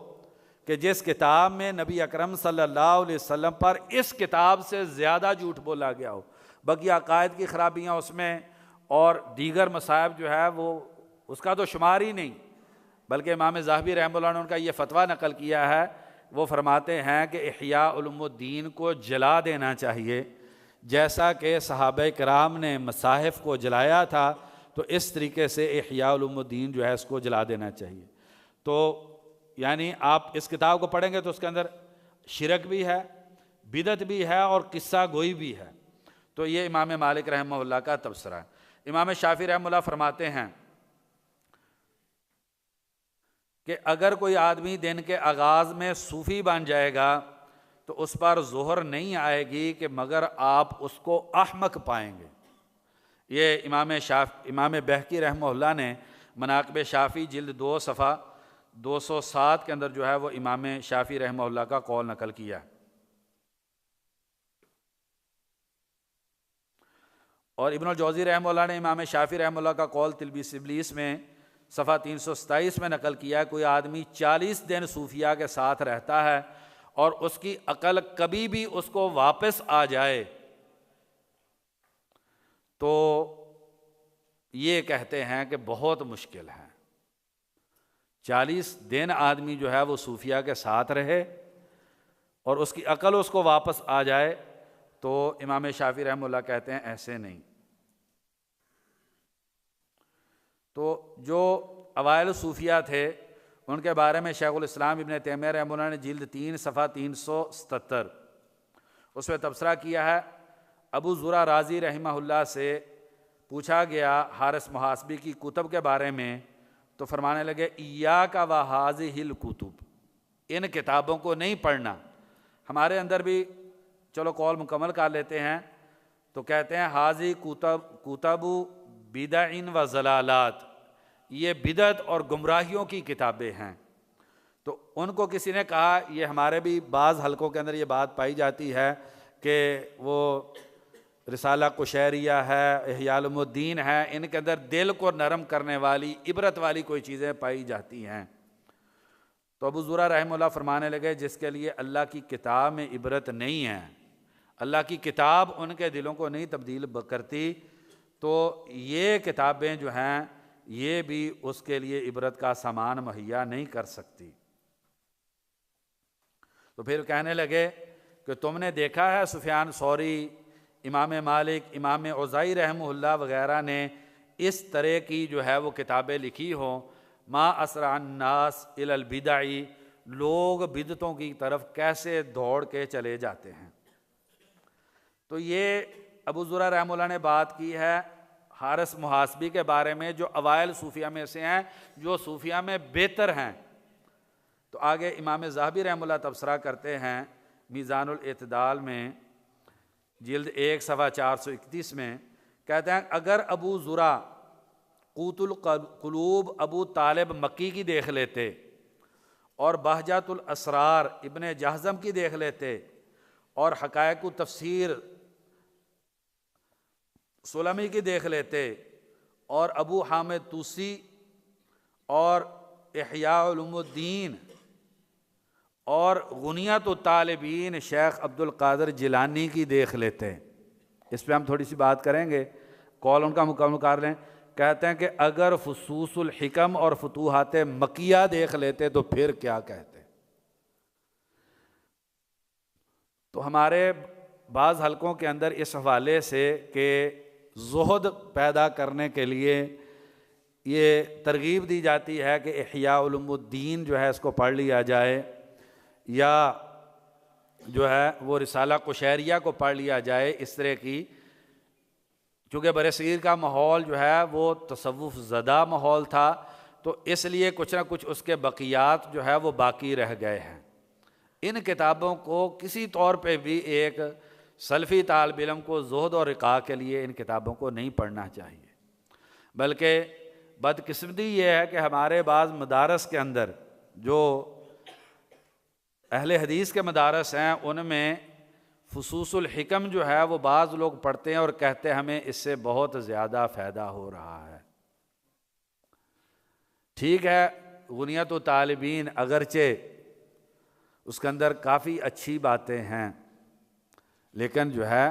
Speaker 1: کہ جس کتاب میں نبی اکرم صلی اللہ علیہ وسلم پر اس کتاب سے زیادہ جھوٹ بولا گیا ہو۔ باقی عقائد کی خرابیاں اس میں اور دیگر مصائب جو ہے وہ اس کا تو شمار ہی نہیں، بلکہ امام ذہبی رحمہ اللہ نے ان کا یہ فتویٰ نقل کیا ہے۔ وہ فرماتے ہیں کہ احیاء علوم الدین کو جلا دینا چاہیے، جیسا کہ صحابہ کرام نے مصاحف کو جلایا تھا، تو اس طریقے سے احیاء علوم الدین جو ہے اس کو جلا دینا چاہیے۔ تو یعنی آپ اس کتاب کو پڑھیں گے تو اس کے اندر شرک بھی ہے، بدعت بھی ہے، اور قصہ گوئی بھی ہے۔ تو یہ امام مالک رحمہ اللہ کا تبصرہ ہے۔ امام شافعی رحمہ اللہ فرماتے ہیں کہ اگر کوئی آدمی دن کے آغاز میں صوفی بن جائے گا تو اس پر ظہر نہیں آئے گی کہ مگر آپ اس کو احمق پائیں گے۔ یہ امام بہقی رحمہ اللہ نے مناقب شافعی جلد 2 صفحہ 207 کے اندر جو ہے وہ امام شافعی رحمہ اللہ کا قول نقل کیا ہے۔ اور ابن الجوزی رحمہ اللہ نے امام شافعی رحمہ اللہ کا قول تلبیس ابلیس میں صفحہ 327 میں نقل کیا ہے، کوئی آدمی 40 دن صوفیہ کے ساتھ رہتا ہے اور اس کی عقل کبھی بھی اس کو واپس آ جائے تو یہ کہتے ہیں کہ بہت مشکل ہے۔ 40 دن آدمی جو ہے وہ صوفیہ کے ساتھ رہے اور اس کی عقل اس کو واپس آ جائے تو امام شافعی رحمہ اللہ کہتے ہیں ایسے نہیں۔ تو جو اوائل صوفیہ تھے ان کے بارے میں شیخ الاسلام ابن تیمیہ رحمہ اللہ نے جلد 3 صفحہ 377 اس میں تبصرہ کیا ہے۔ ابو زرع رازی رحمہ اللہ سے پوچھا گیا حارث محاسبی کی کتب کے بارے میں تو فرمانے لگے ایاک و ہذہ الکتب، ان کتابوں کو نہیں پڑھنا۔ ہمارے اندر بھی چلو قول مکمل کر لیتے ہیں تو کہتے ہیں ہذہ کتب بدع و ضلالات، یہ بدعت اور گمراہیوں کی کتابیں ہیں۔ تو ان کو کسی نے کہا، یہ ہمارے بھی بعض حلقوں کے اندر یہ بات پائی جاتی ہے کہ وہ رسالہ قشیریہ ہے، احیاء علوم الدین ہے، ان کے اندر دل کو نرم کرنے والی عبرت والی کوئی چیزیں پائی جاتی ہیں۔ تو ابو زرع رحمہ اللہ فرمانے لگے جس کے لیے اللہ کی کتاب میں عبرت نہیں ہے، اللہ کی کتاب ان کے دلوں کو نہیں تبدیل کرتی، تو یہ کتابیں جو ہیں یہ بھی اس کے لیے عبرت کا سامان مہیا نہیں کر سکتی۔ تو پھر کہنے لگے کہ تم نے دیکھا ہے سفیان ثوری، امام مالک، امام اوزاعی رحمہ اللہ وغیرہ نے اس طرح کی جو ہے وہ کتابیں لکھی ہوں، ما اسرع الناس الی البدع، لوگ بدعتوں کی طرف کیسے دوڑ کے چلے جاتے ہیں۔ تو یہ ابو زرع رحمہ اللہ نے بات کی ہے حارث محاسبی کے بارے میں، جو اوائل صوفیہ میں سے ہیں، جو صوفیہ میں بہتر ہیں۔ تو آگے امام ذہبی رحمہ اللہ تبصرہ کرتے ہیں میزان الاعتدال میں جلد 1 صفحہ 431 میں، کہتے ہیں اگر ابو زرع قوت القلوب ابو طالب مکی کی دیکھ لیتے اور بہجت الاسرار ابن جہزم کی دیکھ لیتے، اور حقائق و تفسیر سلمی کی دیکھ لیتے، اور ابو حامد طوسی اور احیاء علوم الدین اور غنیۃ الطالبین شیخ عبد القادر جیلانی کی دیکھ لیتے۔ اس پہ ہم تھوڑی سی بات کریں گے، قول ان کا مکمل کر لیں۔ کہتے ہیں کہ اگر فصوص الحکم اور فتوحات مکیہ دیکھ لیتے تو پھر کیا کہتے۔ تو ہمارے بعض حلقوں کے اندر اس حوالے سے کہ زہد پیدا کرنے کے لیے یہ ترغیب دی جاتی ہے کہ احیاء علوم الدین جو ہے اس کو پڑھ لیا جائے، یا جو ہے وہ رسالہ قشیریہ کو پڑھ لیا جائے، اس طرح کی، چونکہ برصغیر کا ماحول جو ہے وہ تصوف زدہ ماحول تھا، تو اس لیے کچھ نہ کچھ اس کے بقیات جو ہے وہ باقی رہ گئے ہیں۔ ان کتابوں کو کسی طور پہ بھی ایک سلفی طالب علم کو زہد اور رقاء کے لیے ان کتابوں کو نہیں پڑھنا چاہیے، بلکہ بدقسمتی یہ ہے کہ ہمارے بعض مدارس کے اندر جو اہل حدیث کے مدارس ہیں ان میں فصوص الحکم جو ہے وہ بعض لوگ پڑھتے ہیں اور کہتے ہیں ہمیں اس سے بہت زیادہ فائدہ ہو رہا ہے۔ ٹھیک ہے، غنیۃ الطالبین اگرچہ اس کے اندر کافی اچھی باتیں ہیں، لیکن جو ہے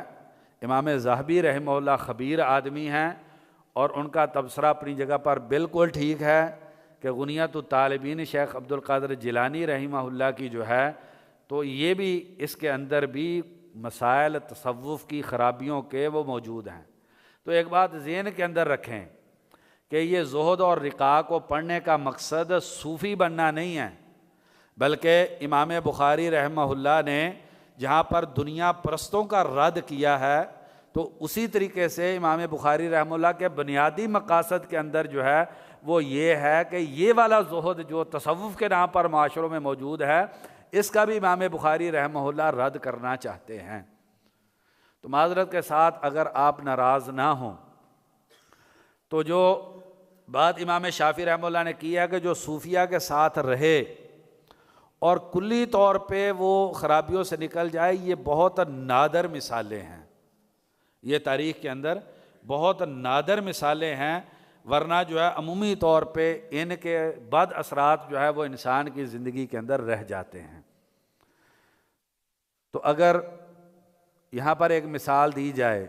Speaker 1: امام ذہبی رحمہ اللہ خبیر آدمی ہیں، اور ان کا تبصرہ اپنی جگہ پر بالکل ٹھیک ہے کہ غنیۃ الطالبین شیخ عبد القادر جیلانی رحمہ اللہ کی جو ہے تو یہ بھی اس کے اندر بھی مسائل تصوف کی خرابیوں کے وہ موجود ہیں۔ تو ایک بات ذہن کے اندر رکھیں کہ یہ زہد اور رقاء کو پڑھنے کا مقصد صوفی بننا نہیں ہے، بلکہ امام بخاری رحمہ اللہ نے جہاں پر دنیا پرستوں کا رد کیا ہے، تو اسی طریقے سے امام بخاری رحمہ اللہ کے بنیادی مقاصد کے اندر جو ہے وہ یہ ہے کہ یہ والا زہد جو تصوف کے نام پر معاشروں میں موجود ہے، اس کا بھی امام بخاری رحمہ اللہ رد کرنا چاہتے ہیں۔ تو معذرت کے ساتھ اگر آپ ناراض نہ ہوں تو جو بات امام شافعی رحمہ اللہ نے کی ہے کہ جو صوفیہ کے ساتھ رہے اور کلی طور پہ وہ خرابیوں سے نکل جائے، یہ بہت نادر مثالیں ہیں، یہ تاریخ کے اندر بہت نادر مثالیں ہیں، ورنہ جو ہے عمومی طور پہ ان کے بد اثرات جو ہے وہ انسان کی زندگی کے اندر رہ جاتے ہیں۔ تو اگر یہاں پر ایک مثال دی جائے،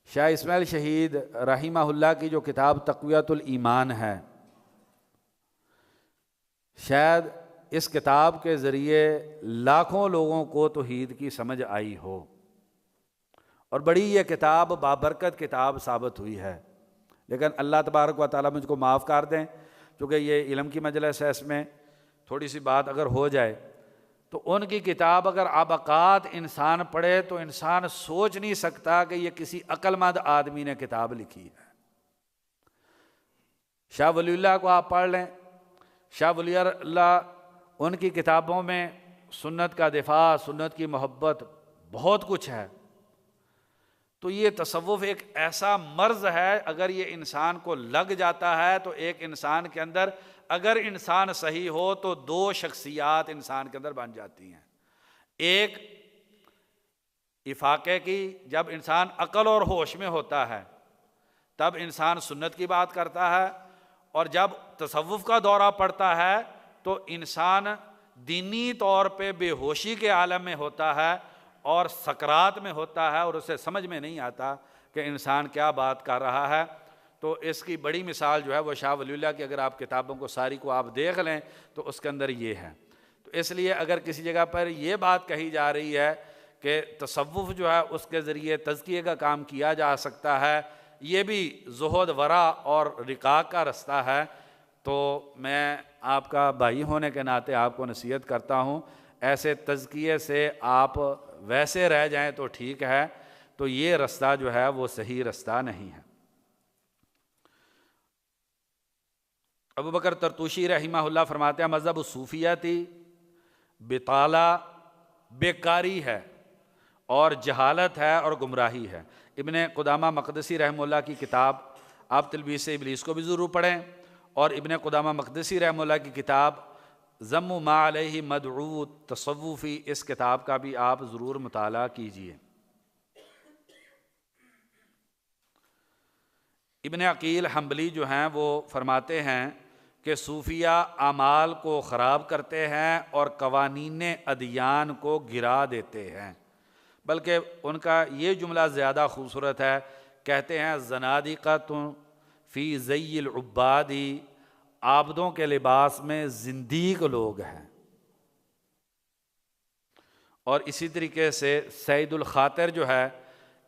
Speaker 1: شاہ اسماعیل شہید رحمہ اللہ کی جو کتاب تقویۃ الایمان ہے، شاید اس کتاب کے ذریعے لاکھوں لوگوں کو توحید کی سمجھ آئی ہو، اور بڑی یہ کتاب بابرکت کتاب ثابت ہوئی ہے، لیکن اللہ تبارک و تعالیٰ مجھ کو معاف کر دیں، کیونکہ یہ علم کی مجلس ہے، اس میں تھوڑی سی بات اگر ہو جائے تو ان کی کتاب اگر آبقات انسان پڑھے تو انسان سوچ نہیں سکتا کہ یہ کسی عقل مند آدمی نے کتاب لکھی ہے۔ شاہ ولی اللہ کو آپ پڑھ لیں، شاہ ولی اللہ ان کی کتابوں میں سنت کا دفاع، سنت کی محبت، بہت کچھ ہے۔ تو یہ تصوف ایک ایسا مرض ہے، اگر یہ انسان کو لگ جاتا ہے تو ایک انسان کے اندر، اگر انسان صحیح ہو تو دو شخصیات انسان کے اندر بن جاتی ہیں۔ ایک افاقے کی، جب انسان عقل اور ہوش میں ہوتا ہے تب انسان سنت کی بات کرتا ہے، اور جب تصوف کا دورہ پڑتا ہے تو انسان دینی طور پہ بے ہوشی کے عالم میں ہوتا ہے اور سکرات میں ہوتا ہے، اور اسے سمجھ میں نہیں آتا کہ انسان کیا بات کر رہا ہے۔ تو اس کی بڑی مثال جو ہے وہ شاہ ولی اللہ کی، اگر آپ کتابوں کو ساری کو آپ دیکھ لیں تو اس کے اندر یہ ہے۔ تو اس لیے اگر کسی جگہ پر یہ بات کہی جا رہی ہے کہ تصوف جو ہے اس کے ذریعے تزکیے کا کام کیا جا سکتا ہے، یہ بھی زہد ورع اور رقاء کا رستہ ہے، تو میں آپ کا بھائی ہونے کے ناطے آپ کو نصیحت کرتا ہوں، ایسے تزکیے سے آپ ویسے رہ جائیں تو ٹھیک ہے، تو یہ رستہ جو ہے وہ صحیح رستہ نہیں ہے۔ ابو بکر ترتوشی رحمہ اللہ فرماتے ہیں مذہب صوفیتی بطالہ، بیکاری ہے اور جہالت ہے اور گمراہی ہے۔ ابن قدامہ مقدسی رحمہ اللہ کی کتاب آپ تلبیس ابلیس کو بھی ضرور پڑھیں، اور ابن قدامہ مقدسی رحمہ اللہ کی کتاب ذم ما علیہ مدعو تصوفی، اس کتاب کا بھی آپ ضرور مطالعہ کیجئے۔ ابن عقیل حنبلی جو ہیں وہ فرماتے ہیں کہ صوفیہ اعمال کو خراب کرتے ہیں اور قوانین ادیان کو گرا دیتے ہیں، بلکہ ان کا یہ جملہ زیادہ خوبصورت ہے، کہتے ہیں زنادقۃ فی زی العباد، عابدوں کے لباس میں زندیق لوگ ہیں۔ اور اسی طریقے سے سید الخاطر جو ہے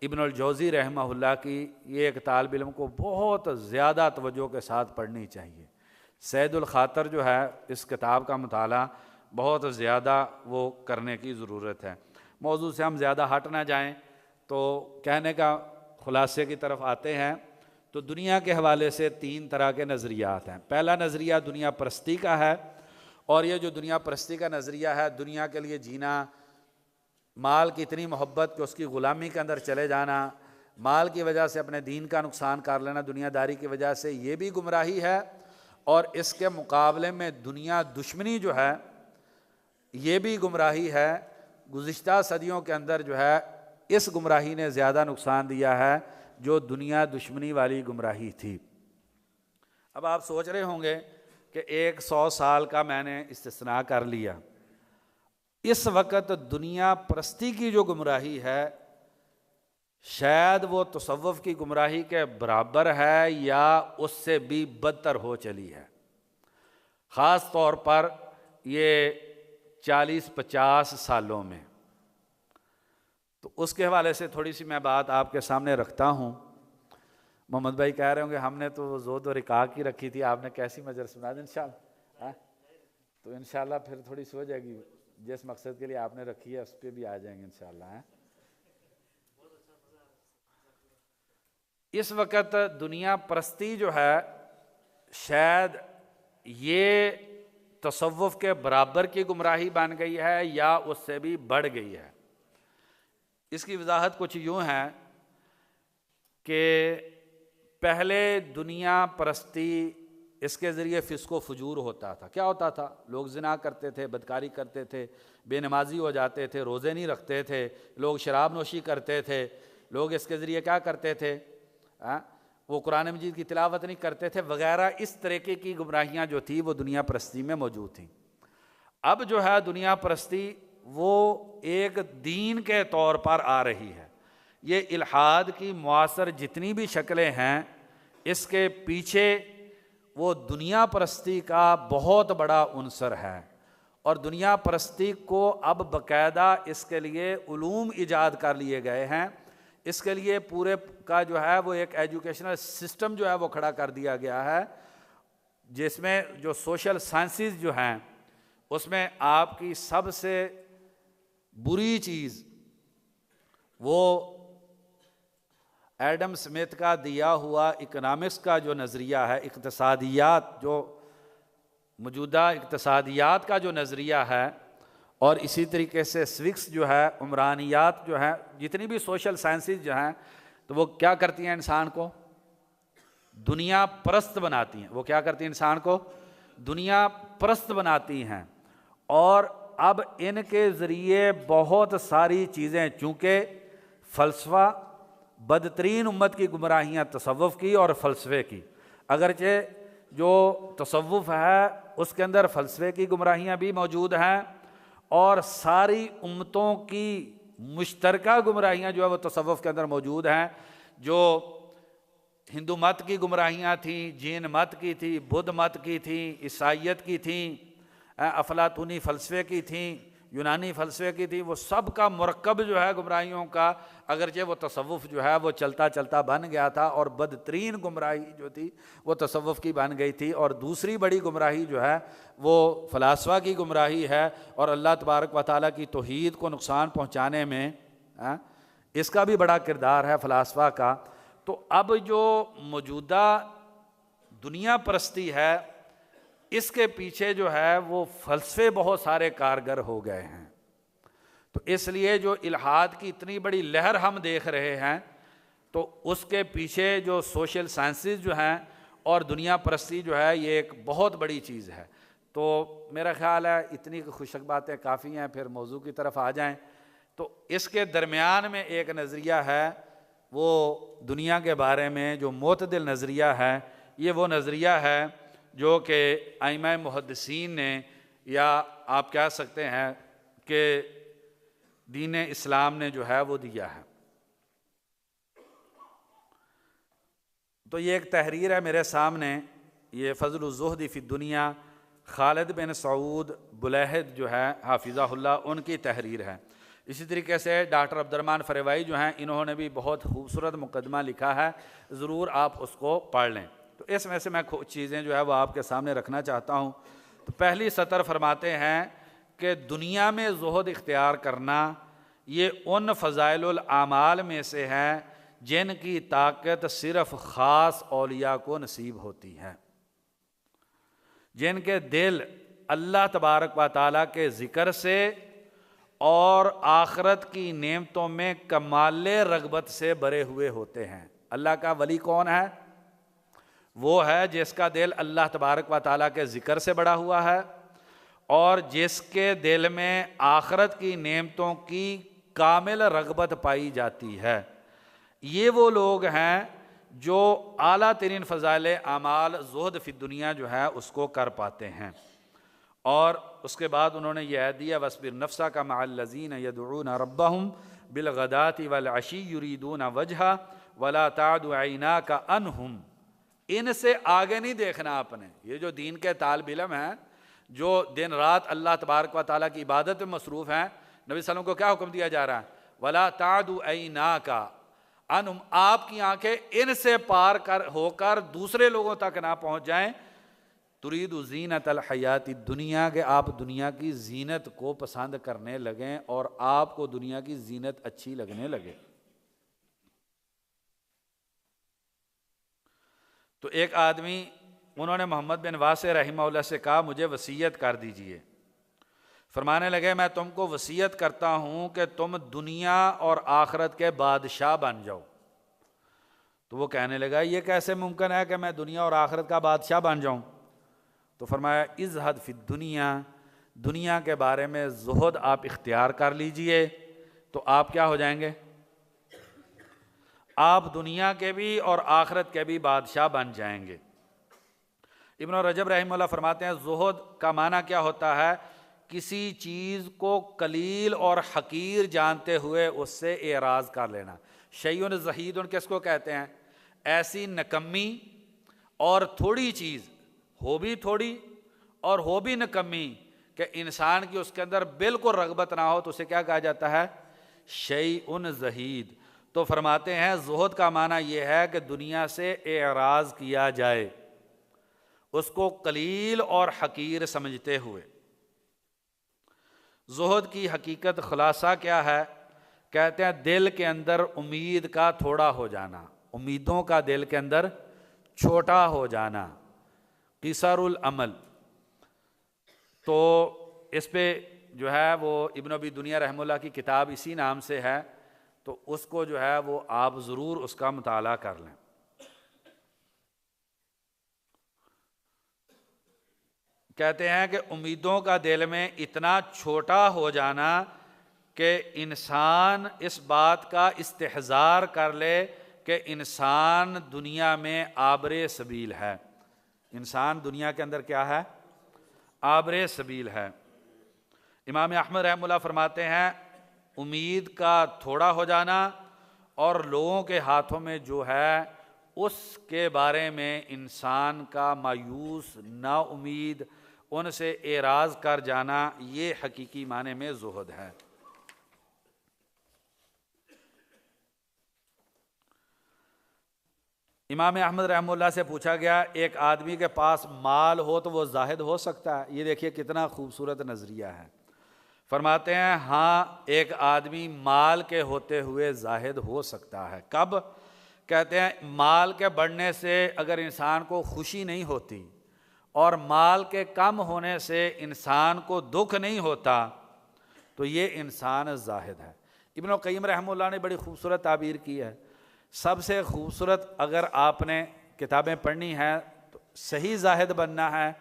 Speaker 1: ابن الجوزی رحمہ اللہ کی، یہ ایک طالب علم کو بہت زیادہ توجہ کے ساتھ پڑھنی چاہیے۔ سید الخاطر جو ہے اس کتاب کا مطالعہ بہت زیادہ وہ کرنے کی ضرورت ہے۔ موضوع سے ہم زیادہ ہٹ نہ جائیں تو کہنے کا خلاصے کی طرف آتے ہیں۔ تو دنیا کے حوالے سے 3 طرح کے نظریات ہیں۔ پہلا نظریہ دنیا پرستی کا ہے، اور یہ جو دنیا پرستی کا نظریہ ہے، دنیا کے لیے جینا، مال کی اتنی محبت کہ اس کی غلامی کے اندر چلے جانا، مال کی وجہ سے اپنے دین کا نقصان کر لینا دنیا داری کی وجہ سے، یہ بھی گمراہی ہے۔ اور اس کے مقابلے میں دنیا دشمنی جو ہے یہ بھی گمراہی ہے۔ گزشتہ صدیوں کے اندر جو ہے اس گمراہی نے زیادہ نقصان دیا ہے جو دنیا دشمنی والی گمراہی تھی۔ اب آپ سوچ رہے ہوں گے کہ 100 سال کا میں نے استثناء کر لیا، اس وقت دنیا پرستی کی جو گمراہی ہے شاید وہ تصوف کی گمراہی کے برابر ہے یا اس سے بھی بدتر ہو چلی ہے، خاص طور پر یہ 40-50 سالوں میں۔ تو اس کے حوالے سے تھوڑی سی میں بات آپ کے سامنے رکھتا ہوں۔ محمد بھائی کہہ رہے ہوں گے ہم نے تو زود و رقاق کی رکھی تھی، آپ نے کیسی مجر سنا دی انشاءاللہ؟ تو انشاءاللہ پھر تھوڑی سی ہو جائے گی، جس مقصد کے لیے آپ نے رکھی ہے اس پہ بھی آ جائیں گے انشاءاللہ۔ اس وقت دنیا پرستی جو ہے شاید یہ تصوف کے برابر کی گمراہی بن گئی ہے یا اس سے بھی بڑھ گئی ہے۔ اس کی وضاحت کچھ یوں ہے کہ پہلے دنیا پرستی اس کے ذریعے فسق و فجور ہوتا تھا۔ کیا ہوتا تھا؟ لوگ زنا کرتے تھے، بدکاری کرتے تھے، بے نمازی ہو جاتے تھے، روزے نہیں رکھتے تھے، لوگ شراب نوشی کرتے تھے، لوگ اس کے ذریعے کیا کرتے تھے؟ وہ قرآن مجید کی تلاوت نہیں کرتے تھے وغیرہ۔ اس طریقے کی گمراہیاں جو تھی وہ دنیا پرستی میں موجود تھیں۔ اب جو ہے دنیا پرستی وہ ایک دین کے طور پر آ رہی ہے۔ یہ الحاد کی معاصر جتنی بھی شکلیں ہیں اس کے پیچھے وہ دنیا پرستی کا بہت بڑا عنصر ہے، اور دنیا پرستی کو اب باقاعدہ اس کے لیے علوم ایجاد کر لیے گئے ہیں۔ اس کے لیے پورے کا جو ہے وہ ایک ایجوکیشنل سسٹم جو ہے وہ کھڑا کر دیا گیا ہے، جس میں جو سوشل سائنسز جو ہیں اس میں آپ کی سب سے بری چیز وہ ایڈم سمتھ کا دیا ہوا اکنامکس کا جو نظریہ ہے، اقتصادیات، جو موجودہ اقتصادیات کا جو نظریہ ہے، اور اسی طریقے سے سوکس جو ہے، عمرانیات جو ہیں، جتنی بھی سوشل سائنسز جو ہیں تو وہ کیا کرتی ہیں انسان کو دنیا پرست بناتی ہیں۔ وہ کیا کرتی ہیں انسان کو دنیا پرست بناتی ہیں، اور اب ان کے ذریعے بہت ساری چیزیں، چونکہ فلسفہ بدترین امت کی گمراہیاں تصوف کی اور فلسفے کی، اگرچہ جو تصوف ہے اس کے اندر فلسفے کی گمراہیاں بھی موجود ہیں، اور ساری امتوں کی مشترکہ گمراہیاں جو ہے وہ تصوف کے اندر موجود ہیں۔ جو ہندو مت کی گمراہیاں تھیں، جین مت کی تھی، بدھ مت کی تھیں، عیسائیت کی تھیں، افلاطونی فلسفے کی تھیں، یونانی فلسفے کی تھی، وہ سب کا مرکب جو ہے گمراہیوں کا، اگرچہ وہ تصوف جو ہے وہ چلتا چلتا بن گیا تھا، اور بدترین گمراہی جو تھی وہ تصوف کی بن گئی تھی۔ اور دوسری بڑی گمراہی جو ہے وہ فلاسفہ کی گمراہی ہے، اور اللہ تبارک و تعالیٰ کی توحید کو نقصان پہنچانے میں اس کا بھی بڑا کردار ہے فلاسفہ کا۔ تو اب جو موجودہ دنیا پرستی ہے اس کے پیچھے جو ہے وہ فلسفے بہت سارے کارگر ہو گئے ہیں۔ تو اس لیے جو الحاد کی اتنی بڑی لہر ہم دیکھ رہے ہیں تو اس کے پیچھے جو سوشل سائنسز جو ہیں اور دنیا پرستی جو ہے یہ ایک بہت بڑی چیز ہے۔ تو میرا خیال ہے اتنی خوشک باتیں کافی ہیں، پھر موضوع کی طرف آ جائیں۔ تو اس کے درمیان میں ایک نظریہ ہے، وہ دنیا کے بارے میں جو معتدل نظریہ ہے، یہ وہ نظریہ ہے جو کہ ائمہ محدثین نے، یا آپ کہہ سکتے ہیں کہ دین اسلام نے جو ہے وہ دیا ہے۔ تو یہ ایک تحریر ہے میرے سامنے، یہ فضل الزہد فی الدنیا، خالد بن سعود بلیہد جو ہے حافظہ اللہ، ان کی تحریر ہے۔ اسی طریقے سے ڈاکٹر عبد الرحمن فروائی جو ہیں، انہوں نے بھی بہت خوبصورت مقدمہ لکھا ہے، ضرور آپ اس کو پڑھ لیں۔ تو اس میں سے میں کچھ چیزیں جو ہے وہ آپ کے سامنے رکھنا چاہتا ہوں۔ تو پہلی سطر فرماتے ہیں کہ دنیا میں زہد اختیار کرنا یہ ان فضائل الاعمال میں سے ہے جن کی طاقت صرف خاص اولیاء کو نصیب ہوتی ہے، جن کے دل اللہ تبارک و تعالیٰ کے ذکر سے اور آخرت کی نعمتوں میں کمال رغبت سے بھرے ہوئے ہوتے ہیں۔ اللہ کا ولی کون ہے؟ وہ ہے جس کا دل اللہ تبارک و تعالیٰ کے ذکر سے بڑا ہوا ہے اور جس کے دل میں آخرت کی نعمتوں کی کامل رغبت پائی جاتی ہے۔ یہ وہ لوگ ہیں جو اعلیٰ ترین فضائل اعمال زہد فی الدنیا جو ہے اس کو کر پاتے ہیں۔ اور اس کے بعد انہوں نے یہ عہد دیا وَاصْبِرْ نَفْسَكَ مَعَ الَّذِينَ يَدْعُونَ رَبَّهُمْ بِالْغَدَاةِ وَالْعَشِيِّ يُرِيدُونَ وَجْهَهُ وَلَا تَعْدُ عَيْنَاكَ عَنْهُمْ۔ ان سے آگے نہیں دیکھنا آپ نے۔ یہ جو دین کے طالب علم ہیں، جو دن رات اللہ تبارک و تعالیٰ کی عبادت میں مصروف ہیں، نبی صلی اللہ علیہ وسلم کو کیا حکم دیا جا رہا ہے؟ وَلَا تَعْدُ عَيْنَاكَ عَنْهُمْ، آپ کی آنکھیں ان سے پار ہو کر دوسرے لوگوں تک نہ پہنچ جائیں۔ ترید زینت الحیات الدنیا، کہ آپ دنیا کی زینت کو پسند کرنے لگیں اور آپ کو دنیا کی زینت اچھی لگنے لگے۔ تو ایک آدمی، انہوں نے محمد بن واسع رحمہ اللہ سے کہا مجھے وصیت کر دیجئے۔ فرمانے لگے میں تم کو وصیت کرتا ہوں کہ تم دنیا اور آخرت کے بادشاہ بن جاؤ۔ تو وہ کہنے لگا یہ کیسے ممکن ہے کہ میں دنیا اور آخرت کا بادشاہ بن جاؤں؟ تو فرمایا ازہد فی الدنیا، دنیا کے بارے میں زہد آپ اختیار کر لیجئے تو آپ کیا ہو جائیں گے؟ آپ دنیا کے بھی اور آخرت کے بھی بادشاہ بن جائیں گے۔ ابن رجب رحمہ اللہ فرماتے ہیں زہد کا معنی کیا ہوتا ہے؟ کسی چیز کو قلیل اور حقیر جانتے ہوئے اس سے اعراض کر لینا۔ شیء زہید کس کو کہتے ہیں؟ ایسی نکمی اور تھوڑی چیز، ہو بھی تھوڑی اور ہو بھی نکمی، کہ انسان کی اس کے اندر بالکل رغبت نہ ہو تو اسے کیا کہا جاتا ہے؟ شیء زہید۔ تو فرماتے ہیں زہد کا معنی یہ ہے کہ دنیا سے اعراض کیا جائے، اس کو قلیل اور حقیر سمجھتے ہوئے۔ زہد کی حقیقت خلاصہ کیا ہے؟ کہتے ہیں دل کے اندر امید کا تھوڑا ہو جانا، امیدوں کا دل کے اندر چھوٹا ہو جانا، قصر العمل۔ تو اس پہ جو ہے وہ ابن ابی دنیا رحمہ اللہ کی کتاب اسی نام سے ہے، تو اس کو جو ہے وہ آپ ضرور اس کا مطالعہ کر لیں۔ کہتے ہیں کہ امیدوں کا دل میں اتنا چھوٹا ہو جانا کہ انسان اس بات کا استحضار کر لے کہ انسان دنیا میں عابر سبیل ہے۔ انسان دنیا کے اندر کیا ہے؟ عابر سبیل ہے۔ امام احمد رحمہ اللہ فرماتے ہیں امید کا تھوڑا ہو جانا اور لوگوں کے ہاتھوں میں جو ہے اس کے بارے میں انسان کا مایوس، نا امید، ان سے اعراض کر جانا، یہ حقیقی معنی میں زہد ہے۔ امام احمد رحمہ اللہ سے پوچھا گیا ایک آدمی کے پاس مال ہو تو وہ زاہد ہو سکتا ہے؟ یہ دیکھیے کتنا خوبصورت نظریہ ہے۔ فرماتے ہیں ہاں ایک آدمی مال کے ہوتے ہوئے زاہد ہو سکتا ہے۔ کب؟ کہتے ہیں مال کے بڑھنے سے اگر انسان کو خوشی نہیں ہوتی اور مال کے کم ہونے سے انسان کو دکھ نہیں ہوتا تو یہ انسان زاہد ہے۔ ابن القیم رحمہ اللہ نے بڑی خوبصورت تعبیر کی ہے۔ سب سے خوبصورت اگر آپ نے کتابیں پڑھنی ہیں تو صحیح زاہد بننا ہے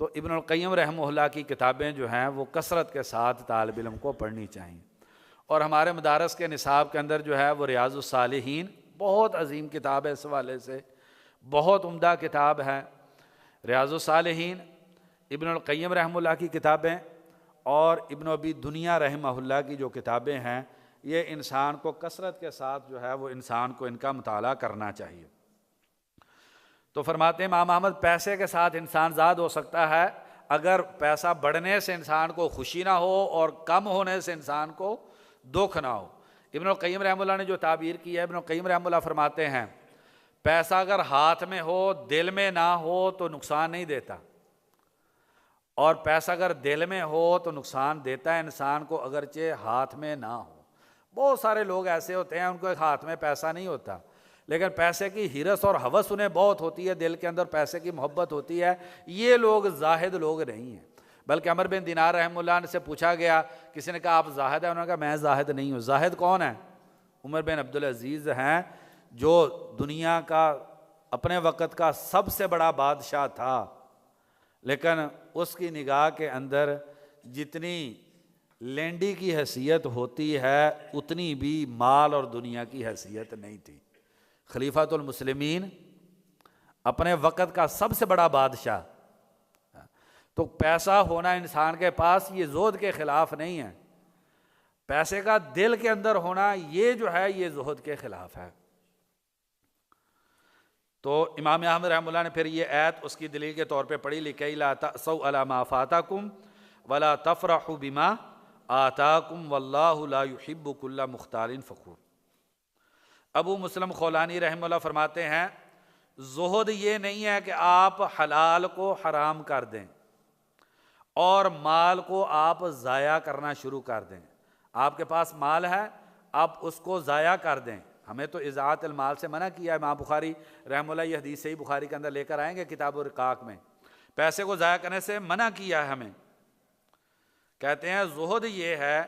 Speaker 1: تو ابن القیم رحمہ اللہ کی کتابیں جو ہیں وہ کثرت کے ساتھ طالب علم کو پڑھنی چاہیے. اور ہمارے مدارس کے نصاب کے اندر جو ہے وہ ریاض الصالحین بہت عظیم کتاب ہے، اس حوالے سے بہت عمدہ کتاب ہے. ریاض الصالحین ابن القیم رحمہ اللہ کی کتابیں اور ابن ابی دنیا رحمہ اللہ کی جو کتابیں ہیں، یہ انسان کو کثرت کے ساتھ جو ہے وہ انسان کو ان کا مطالعہ کرنا چاہیے. تو فرماتے ہیں امام احمد پیسے کے ساتھ انسان زاد ہو سکتا ہے اگر پیسہ بڑھنے سے انسان کو خوشی نہ ہو اور کم ہونے سے انسان کو دکھ نہ ہو. ابن القیم رحمہ اللہ نے جو تعبیر کی ہے، ابن القیم رحمہ اللہ فرماتے ہیں پیسہ اگر ہاتھ میں ہو دل میں نہ ہو تو نقصان نہیں دیتا، اور پیسہ اگر دل میں ہو تو نقصان دیتا ہے انسان کو اگرچہ ہاتھ میں نہ ہو. بہت سارے لوگ ایسے ہوتے ہیں ان کو ایک ہاتھ میں پیسہ نہیں ہوتا لیکن پیسے کی ہرس اور ہوس انہیں بہت ہوتی ہے، دل کے اندر پیسے کی محبت ہوتی ہے. یہ لوگ زاہد لوگ نہیں ہیں. بلکہ عمر بن دینار رحمہ اللہ سے پوچھا گیا، کسی نے کہا آپ زاہد ہیں، انہوں نے کہا میں زاہد نہیں ہوں. زاہد کون ہے؟ عمر بن عبدالعزیز ہیں جو دنیا کا اپنے وقت کا سب سے بڑا بادشاہ تھا، لیکن اس کی نگاہ کے اندر جتنی لینڈی کی حیثیت ہوتی ہے اتنی بھی مال اور دنیا کی حیثیت نہیں تھی. خلیفۃ المسلمین اپنے وقت کا سب سے بڑا بادشاہ. تو پیسہ ہونا انسان کے پاس یہ زہد کے خلاف نہیں ہے، پیسے کا دل کے اندر ہونا یہ جو ہے یہ زہد کے خلاف ہے. تو امام احمد رحمہ اللہ نے پھر یہ آیت اس کی دلیل کے طور پہ پڑھی، لِكَيْ لَا تَأْسَوْا عَلَىٰ مَا فَاتَكُمْ وَلَا تَفْرَحُوا بِمَا آتَاكُمْ وَاللَّهُ لَا يُحِبُّ كُلَّ مُخْتَالٍ فَخُورٍ. ابو مسلم خولانی رحمہ اللہ فرماتے ہیں زہد یہ نہیں ہے کہ آپ حلال کو حرام کر دیں اور مال کو آپ ضائع کرنا شروع کر دیں. آپ کے پاس مال ہے، آپ اس کو ضائع کر دیں. ہمیں تو اضاعت المال سے منع کیا ہے. امام بخاری رحمہ اللہ یہ حدیث صحیح بخاری کے اندر لے کر آئیں گے کتاب الرقاق میں. پیسے کو ضائع کرنے سے منع کیا ہے ہمیں. کہتے ہیں زہد یہ ہے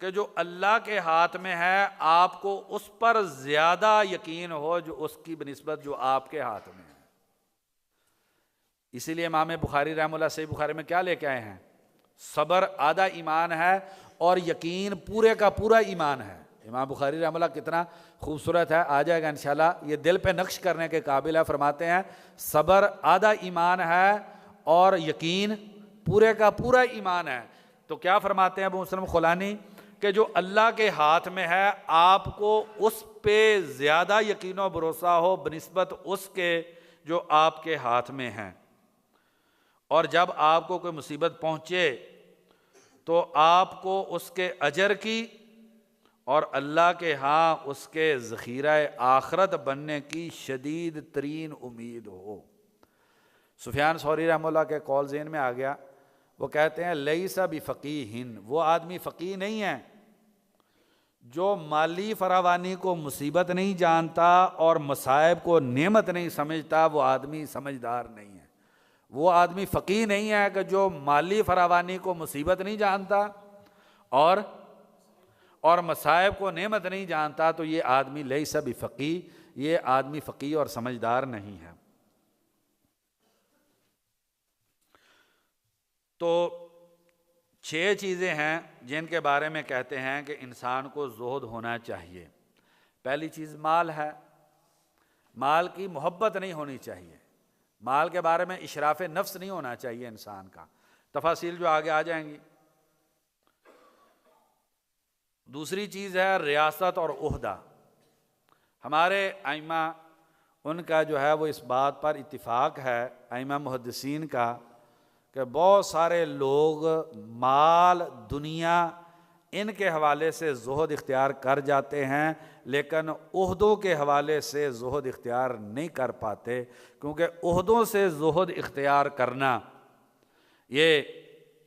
Speaker 1: کہ جو اللہ کے ہاتھ میں ہے آپ کو اس پر زیادہ یقین ہو جو اس کی بنسبت جو آپ کے ہاتھ میں ہے. اسی لیے امام بخاری رحمہ اللہ صحیح بخاری میں کیا لے کے آئے ہیں؟ صبر آدھا ایمان ہے اور یقین پورے کا پورا ایمان ہے. امام بخاری رحمہ اللہ کتنا خوبصورت ہے، آ جائے گا انشاءاللہ، یہ دل پہ نقش کرنے کے قابل ہے. فرماتے ہیں صبر آدھا ایمان ہے اور یقین پورے کا پورا ایمان ہے. تو کیا فرماتے ہیں ابو مسلم خولانی کہ جو اللہ کے ہاتھ میں ہے آپ کو اس پہ زیادہ یقین و بھروسہ ہو بنسبت اس کے جو آپ کے ہاتھ میں ہیں، اور جب آپ کو کوئی مصیبت پہنچے تو آپ کو اس کے اجر کی اور اللہ کے ہاں اس کے ذخیرہ آخرت بننے کی شدید ترین امید ہو. سفیان ثوری رحمہ اللہ کے قول ذہن میں آ گیا، وہ کہتے ہیں لیس بفقیہ، وہ آدمی فقیہ نہیں ہے جو مالی فراوانی کو مصیبت نہیں جانتا اور مصائب کو نعمت نہیں سمجھتا، وہ آدمی سمجھدار نہیں ہے. وہ آدمی فقیہ نہیں ہے کہ جو مالی فراوانی کو مصیبت نہیں جانتا اور مصائب کو نعمت نہیں جانتا، تو یہ آدمی لیس بفقیہ، یہ آدمی فقیہ اور سمجھدار نہیں ہے. تو 6 چیزیں ہیں جن کے بارے میں کہتے ہیں کہ انسان کو زہد ہونا چاہیے. پہلی چیز مال ہے. مال کی محبت نہیں ہونی چاہیے، مال کے بارے میں اشراف نفس نہیں ہونا چاہیے انسان کا. تفاصیل جو آگے آ جائیں گی. دوسری چیز ہے ریاست اور عہدہ. ہمارے ائمہ ان کا جو ہے وہ اس بات پر اتفاق ہے، ائمہ محدثین کا، کہ بہت سارے لوگ مال دنیا ان کے حوالے سے زہد اختیار کر جاتے ہیں لیکن عہدوں کے حوالے سے زہد اختیار نہیں کر پاتے، کیونکہ عہدوں سے زہد اختیار کرنا، یہ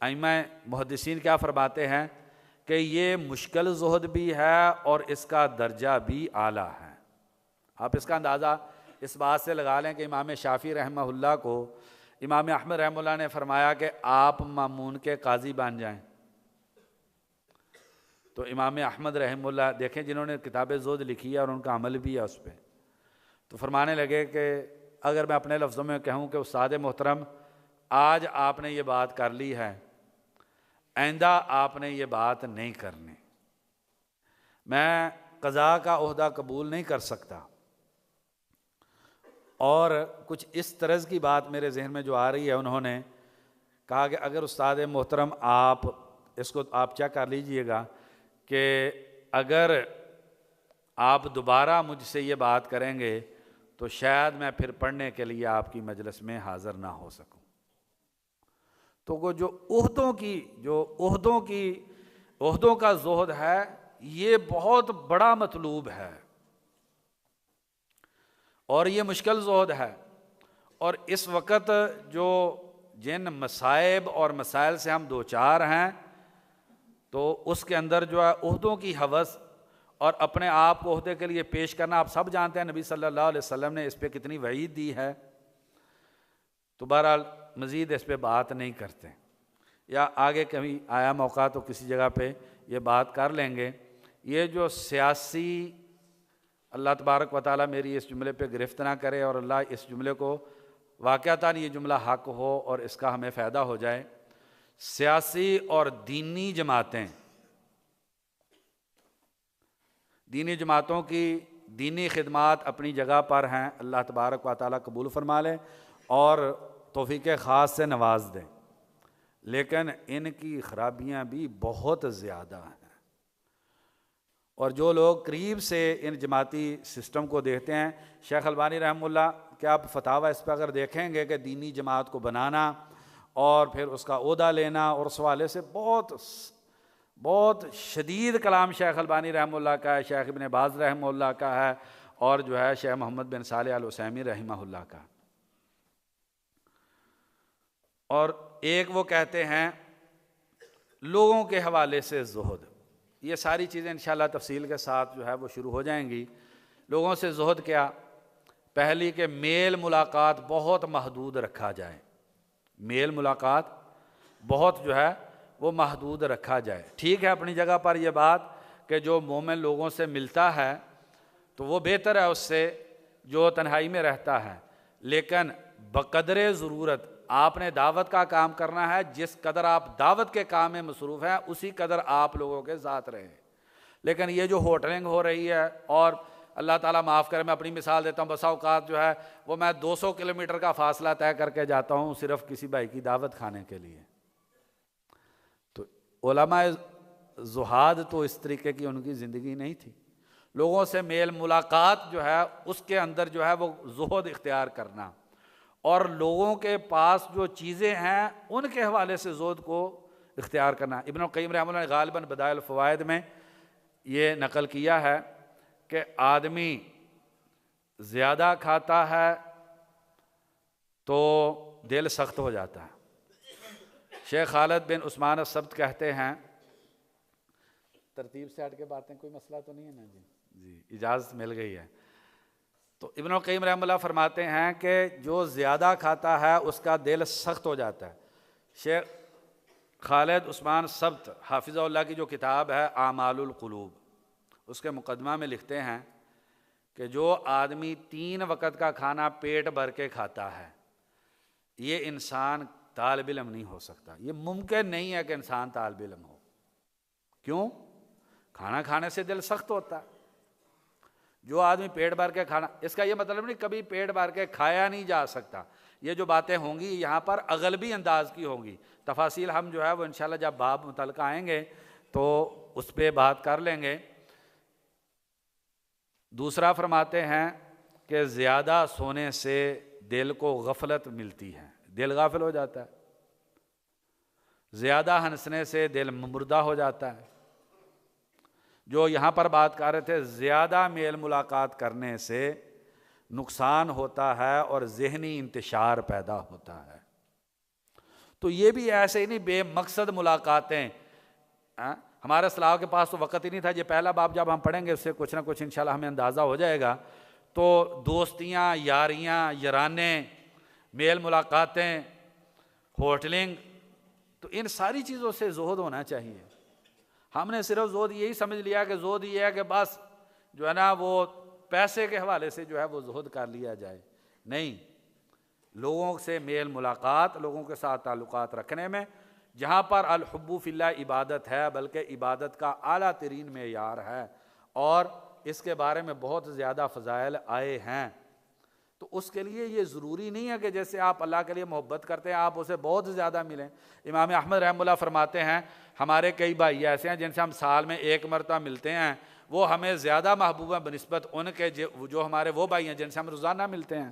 Speaker 1: ائمہ محدثین کیا فرماتے ہیں کہ یہ مشکل زہد بھی ہے اور اس کا درجہ بھی اعلیٰ ہے. آپ اس کا اندازہ اس بات سے لگا لیں کہ امام شافعی رحمہ اللہ کو امام احمد رحمہ اللہ نے فرمایا کہ آپ مامون کے قاضی بن جائیں. تو امام احمد رحمہ اللہ دیکھیں جنہوں نے کتاب زہد لکھی ہے اور ان کا عمل بھی ہے اس پہ، تو فرمانے لگے کہ اگر میں اپنے لفظوں میں کہوں کہ استاد محترم آج آپ نے یہ بات کر لی ہے، آئندہ آپ نے یہ بات نہیں کرنی۔ میں قضاء کا عہدہ قبول نہیں کر سکتا۔ اور کچھ اس طرز کی بات میرے ذہن میں جو آ رہی ہے، انہوں نے کہا کہ اگر استاد محترم آپ اس کو آپ چیک کر لیجئے گا کہ اگر آپ دوبارہ مجھ سے یہ بات کریں گے تو شاید میں پھر پڑھنے کے لیے آپ کی مجلس میں حاضر نہ ہو سکوں۔ تو وہ جو عہدوں کا زہد ہے، یہ بہت بڑا مطلوب ہے اور یہ مشکل زہد ہے۔ اور اس وقت جو جن مصائب اور مسائل سے ہم دوچار ہیں، تو اس کے اندر جو ہے عہدوں کی ہوس اور اپنے آپ کو عہدے کے لیے پیش کرنا، آپ سب جانتے ہیں نبی صلی اللہ علیہ وسلم نے اس پہ کتنی وعید دی ہے۔ تو بہرحال مزید اس پہ بات نہیں کرتے، یا آگے کبھی آیا موقع تو کسی جگہ پہ یہ بات کر لیں گے۔ یہ جو سیاسی، اللہ تبارک و تعالیٰ میری اس جملے پہ گرفت نہ کرے اور اللہ اس جملے کو واقعتاً یہ جملہ حق ہو اور اس کا ہمیں فائدہ ہو جائے، سیاسی اور دینی جماعتوں کی دینی خدمات اپنی جگہ پر ہیں، اللہ تبارک و تعالیٰ قبول فرما لے اور توفیق خاص سے نواز دے، لیکن ان کی خرابیاں بھی بہت زیادہ ہیں۔ اور جو لوگ قریب سے ان جماعتی سسٹم کو دیکھتے ہیں، شیخ البانی رحمہ اللہ کہ آپ فتاویٰ اس پہ اگر دیکھیں گے کہ دینی جماعت کو بنانا اور پھر اس کا عہدہ لینا، اور اس حوالے سے بہت شدید کلام شیخ البانی رحمہ اللہ کا ہے، شیخ ابن باز رحمہ اللہ کا ہے، اور جو ہے شیخ محمد بن صالح العثیمین رحمہ اللہ کا۔ اور ایک وہ کہتے ہیں لوگوں کے حوالے سے زہد، یہ ساری چیزیں انشاءاللہ تفصیل کے ساتھ جو ہے وہ شروع ہو جائیں گی۔ لوگوں سے زہد کیا؟ پہلی کہ میل ملاقات بہت محدود رکھا جائے، میل ملاقات بہت جو ہے وہ محدود رکھا جائے۔ ٹھیک ہے اپنی جگہ پر یہ بات کہ جو مومن لوگوں سے ملتا ہے تو وہ بہتر ہے اس سے جو تنہائی میں رہتا ہے، لیکن بقدر ضرورت آپ نے دعوت کا کام کرنا ہے، جس قدر آپ دعوت کے کام میں مصروف ہیں اسی قدر آپ لوگوں کے ساتھ رہیں۔ لیکن یہ جو ہوٹلنگ ہو رہی ہے، اور اللہ تعالیٰ معاف کرے میں اپنی مثال دیتا ہوں، بسا اوقات جو ہے وہ میں 200 کلومیٹر کا فاصلہ طے کر کے جاتا ہوں صرف کسی بھائی کی دعوت کھانے کے لیے۔ تو علماء زہاد تو اس طریقے کی ان کی زندگی نہیں تھی۔ لوگوں سے میل ملاقات جو ہے اس کے اندر جو ہے وہ زہد اختیار کرنا، اور لوگوں کے پاس جو چیزیں ہیں ان کے حوالے سے زہد کو اختیار کرنا۔ ابن القیم رحمہ اللہ نے غالباً بدائع الفوائد میں یہ نقل کیا ہے کہ آدمی زیادہ کھاتا ہے تو دل سخت ہو جاتا ہے۔ شیخ خالد بن عثمان السبت کہتے ہیں، ترتیب سے ہٹ کے باتیں کوئی مسئلہ تو نہیں ہے نا؟ جی اجازت مل گئی ہے۔ تو ابن القیم رحمہ اللہ فرماتے ہیں کہ جو زیادہ کھاتا ہے اس کا دل سخت ہو جاتا ہے۔ شیخ خالد عثمان سبت حافظہ اللہ کی جو کتاب ہے اعمال القلوب، اس کے مقدمہ میں لکھتے ہیں کہ جو آدمی 3 وقت کا کھانا پیٹ بھر کے کھاتا ہے، یہ انسان طالب علم نہیں ہو سکتا۔ یہ ممکن نہیں ہے کہ انسان طالب علم ہو۔ کیوں؟ کھانا کھانے سے دل سخت ہوتا ہے۔ جو آدمی پیٹ بھر کے کھانا، اس کا یہ مطلب نہیں کبھی پیٹ بھر کے کھایا نہیں جا سکتا۔ یہ جو باتیں ہوں گی یہاں پر اغلبی انداز کی ہوں گی، تفاصیل ہم جو ہے وہ انشاءاللہ جب باب متعلقہ آئیں گے تو اس پہ بات کر لیں گے۔ دوسرا فرماتے ہیں کہ زیادہ سونے سے دل کو غفلت ملتی ہے، دل غافل ہو جاتا ہے۔ زیادہ ہنسنے سے دل مردہ ہو جاتا ہے۔ جو یہاں پر بات کر رہے تھے، زیادہ میل ملاقات کرنے سے نقصان ہوتا ہے اور ذہنی انتشار پیدا ہوتا ہے۔ تو یہ بھی ایسے ہی نہیں بے مقصد ملاقاتیں۔ ہمارے اصلاح کے پاس تو وقت ہی نہیں تھا، یہ پہلا باب جب ہم پڑھیں گے اس سے کچھ نہ کچھ انشاءاللہ ہمیں اندازہ ہو جائے گا۔ تو دوستیاں، یاریاں، یارانے، میل ملاقاتیں، ہوٹلنگ، تو ان ساری چیزوں سے زہد ہونا چاہیے۔ ہم نے صرف زہد یہی سمجھ لیا کہ زہد یہ ہے کہ بس جو ہے نا وہ پیسے کے حوالے سے جو ہے وہ زہد کر لیا جائے، نہیں۔ لوگوں سے میل ملاقات، لوگوں کے ساتھ تعلقات رکھنے میں، جہاں پر الحب فی اللہ عبادت ہے، بلکہ عبادت کا اعلیٰ ترین معیار ہے، اور اس کے بارے میں بہت زیادہ فضائل آئے ہیں۔ تو اس کے لیے یہ ضروری نہیں ہے کہ جیسے آپ اللہ کے لیے محبت کرتے ہیں آپ اسے بہت زیادہ ملیں۔ امام احمد رحمہ اللہ فرماتے ہیں ہمارے کئی بھائی ایسے ہیں جن سے ہم سال میں ایک مرتبہ ملتے ہیں، وہ ہمیں زیادہ محبوب ہیں بنسبت ان کے جو ہمارے وہ بھائی ہیں جن سے ہم روزانہ ملتے ہیں۔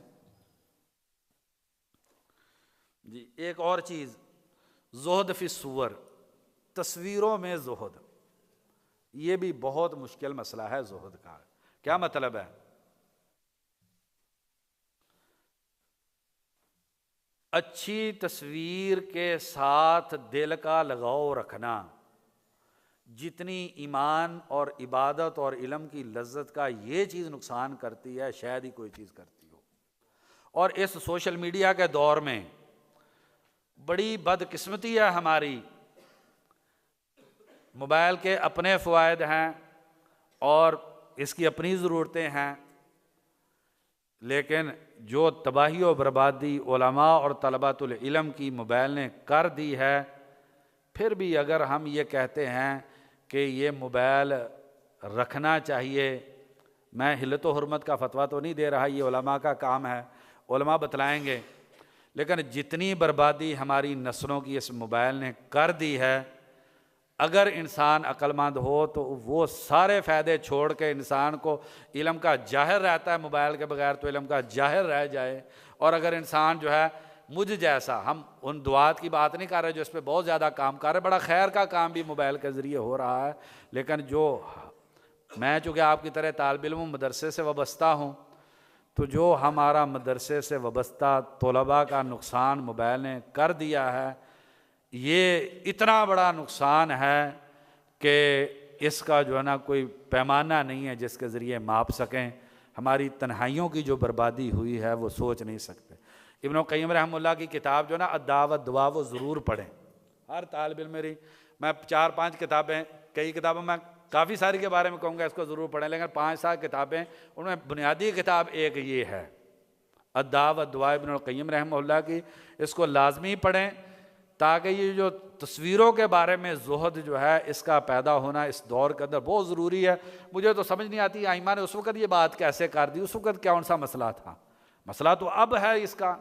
Speaker 1: جی ایک اور چیز، زہد فی الصور، تصویروں میں زہد، یہ بھی بہت مشکل مسئلہ ہے زہد کا۔ کیا مطلب ہے؟ اچھی تصویر کے ساتھ دل کا لگاؤ رکھنا جتنی ایمان اور عبادت اور علم کی لذت کا یہ چیز نقصان کرتی ہے، شاید ہی کوئی چیز کرتی ہو۔ اور اس سوشل میڈیا کے دور میں بڑی بدقسمتی ہے ہماری، موبائل کے اپنے فوائد ہیں اور اس کی اپنی ضرورتیں ہیں، لیکن جو تباہی و بربادی علماء اور طلباء العلم کی موبائل نے کر دی ہے، پھر بھی اگر ہم یہ کہتے ہیں کہ یہ موبائل رکھنا چاہیے، میں حلت و حرمت کا فتویٰ تو نہیں دے رہا، یہ علماء کا کام ہے، علماء بتلائیں گے، لیکن جتنی بربادی ہماری نسلوں کی اس موبائل نے کر دی ہے، اگر انسان عقل مند ہو تو وہ سارے فائدے چھوڑ کے انسان کو علم کا جاہل رہتا ہے، موبائل کے بغیر تو علم کا جاہل رہ جائے۔ اور اگر انسان جو ہے مجھ جیسا، ہم ان دعات کی بات نہیں کر رہے جو اس پہ بہت زیادہ کام کر رہے، بڑا خیر کا کام بھی موبائل کے ذریعے ہو رہا ہے، لیکن جو میں چونکہ آپ کی طرح طالب علم مدرسے سے وابستہ ہوں، تو جو ہمارا مدرسے سے وابستہ طلباء کا نقصان موبائل نے کر دیا ہے، یہ اتنا بڑا نقصان ہے کہ اس کا جو ہے نا کوئی پیمانہ نہیں ہے جس کے ذریعے ماپ سکیں۔ ہماری تنہائیوں کی جو بربادی ہوئی ہے وہ سوچ نہیں سکتے۔ ابن القیم رحمہ اللہ کی کتاب جو نا الدعوۃ والدعاء وہ ضرور پڑھیں، ہر طالب علم میری، میں 4-5 کتابیں، کئی کتابوں میں کافی ساری کے بارے میں کہوں گا اس کو ضرور پڑھیں، لیکن 5-7 کتابیں، ان میں بنیادی کتاب ایک یہ ہے الدعوۃ والدعاء ابن القیم رحمہ اللہ کی، اس کو لازمی پڑھیں تاکہ یہ جو تصویروں کے بارے میں زہد جو ہے اس کا پیدا ہونا اس دور کے اندر بہت ضروری ہے۔ مجھے تو سمجھ نہیں آتی ائمہ نے اس وقت یہ بات کیسے کر دی، اس وقت کون سا مسئلہ تھا؟ مسئلہ تو اب ہے اس کا،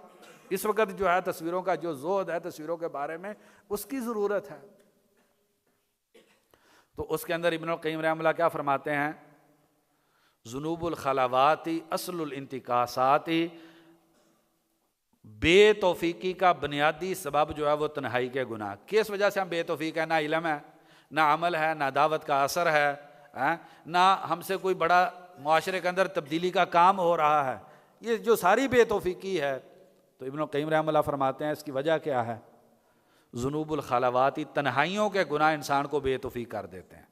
Speaker 1: اس وقت جو ہے تصویروں کا جو زہد ہے تصویروں کے بارے میں اس کی ضرورت ہے۔ تو اس کے اندر ابن القیم رحمہ اللہ کیا فرماتے ہیں؟ ذنوب الخلوات اصل الانتکاسات، بے توفیقی کا بنیادی سبب جو ہے وہ تنہائی کے گناہ۔ کس وجہ سے ہم بے توفیق ہیں؟ نہ علم ہے، نہ عمل ہے، نہ دعوت کا اثر ہے، نہ ہم سے کوئی بڑا معاشرے کے اندر تبدیلی کا کام ہو رہا ہے، یہ جو ساری بے توفیقی ہے۔ تو ابن القیم رحمہ اللہ فرماتے ہیں اس کی وجہ کیا ہے؟ ذنوب الخلوات، تنہائیوں کے گناہ انسان کو بے توفیق کر دیتے ہیں۔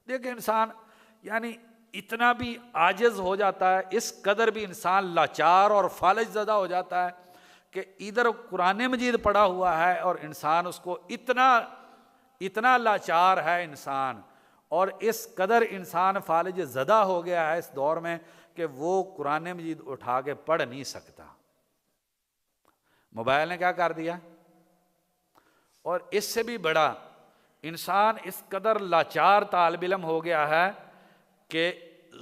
Speaker 1: دیکھیں انسان یعنی اتنا بھی عاجز ہو جاتا ہے، اس قدر بھی انسان لاچار اور فالج زدہ ہو جاتا ہے کہ ادھر قرآن مجید پڑھا ہوا ہے اور انسان اس کو اتنا لاچار ہے انسان، اور اس قدر انسان فالج زدہ ہو گیا ہے اس دور میں کہ وہ قرآن مجید اٹھا کے پڑھ نہیں سکتا۔ موبائل نے کیا کر دیا؟ اور اس سے بھی بڑا انسان اس قدر لاچار طالب علم ہو گیا ہے کہ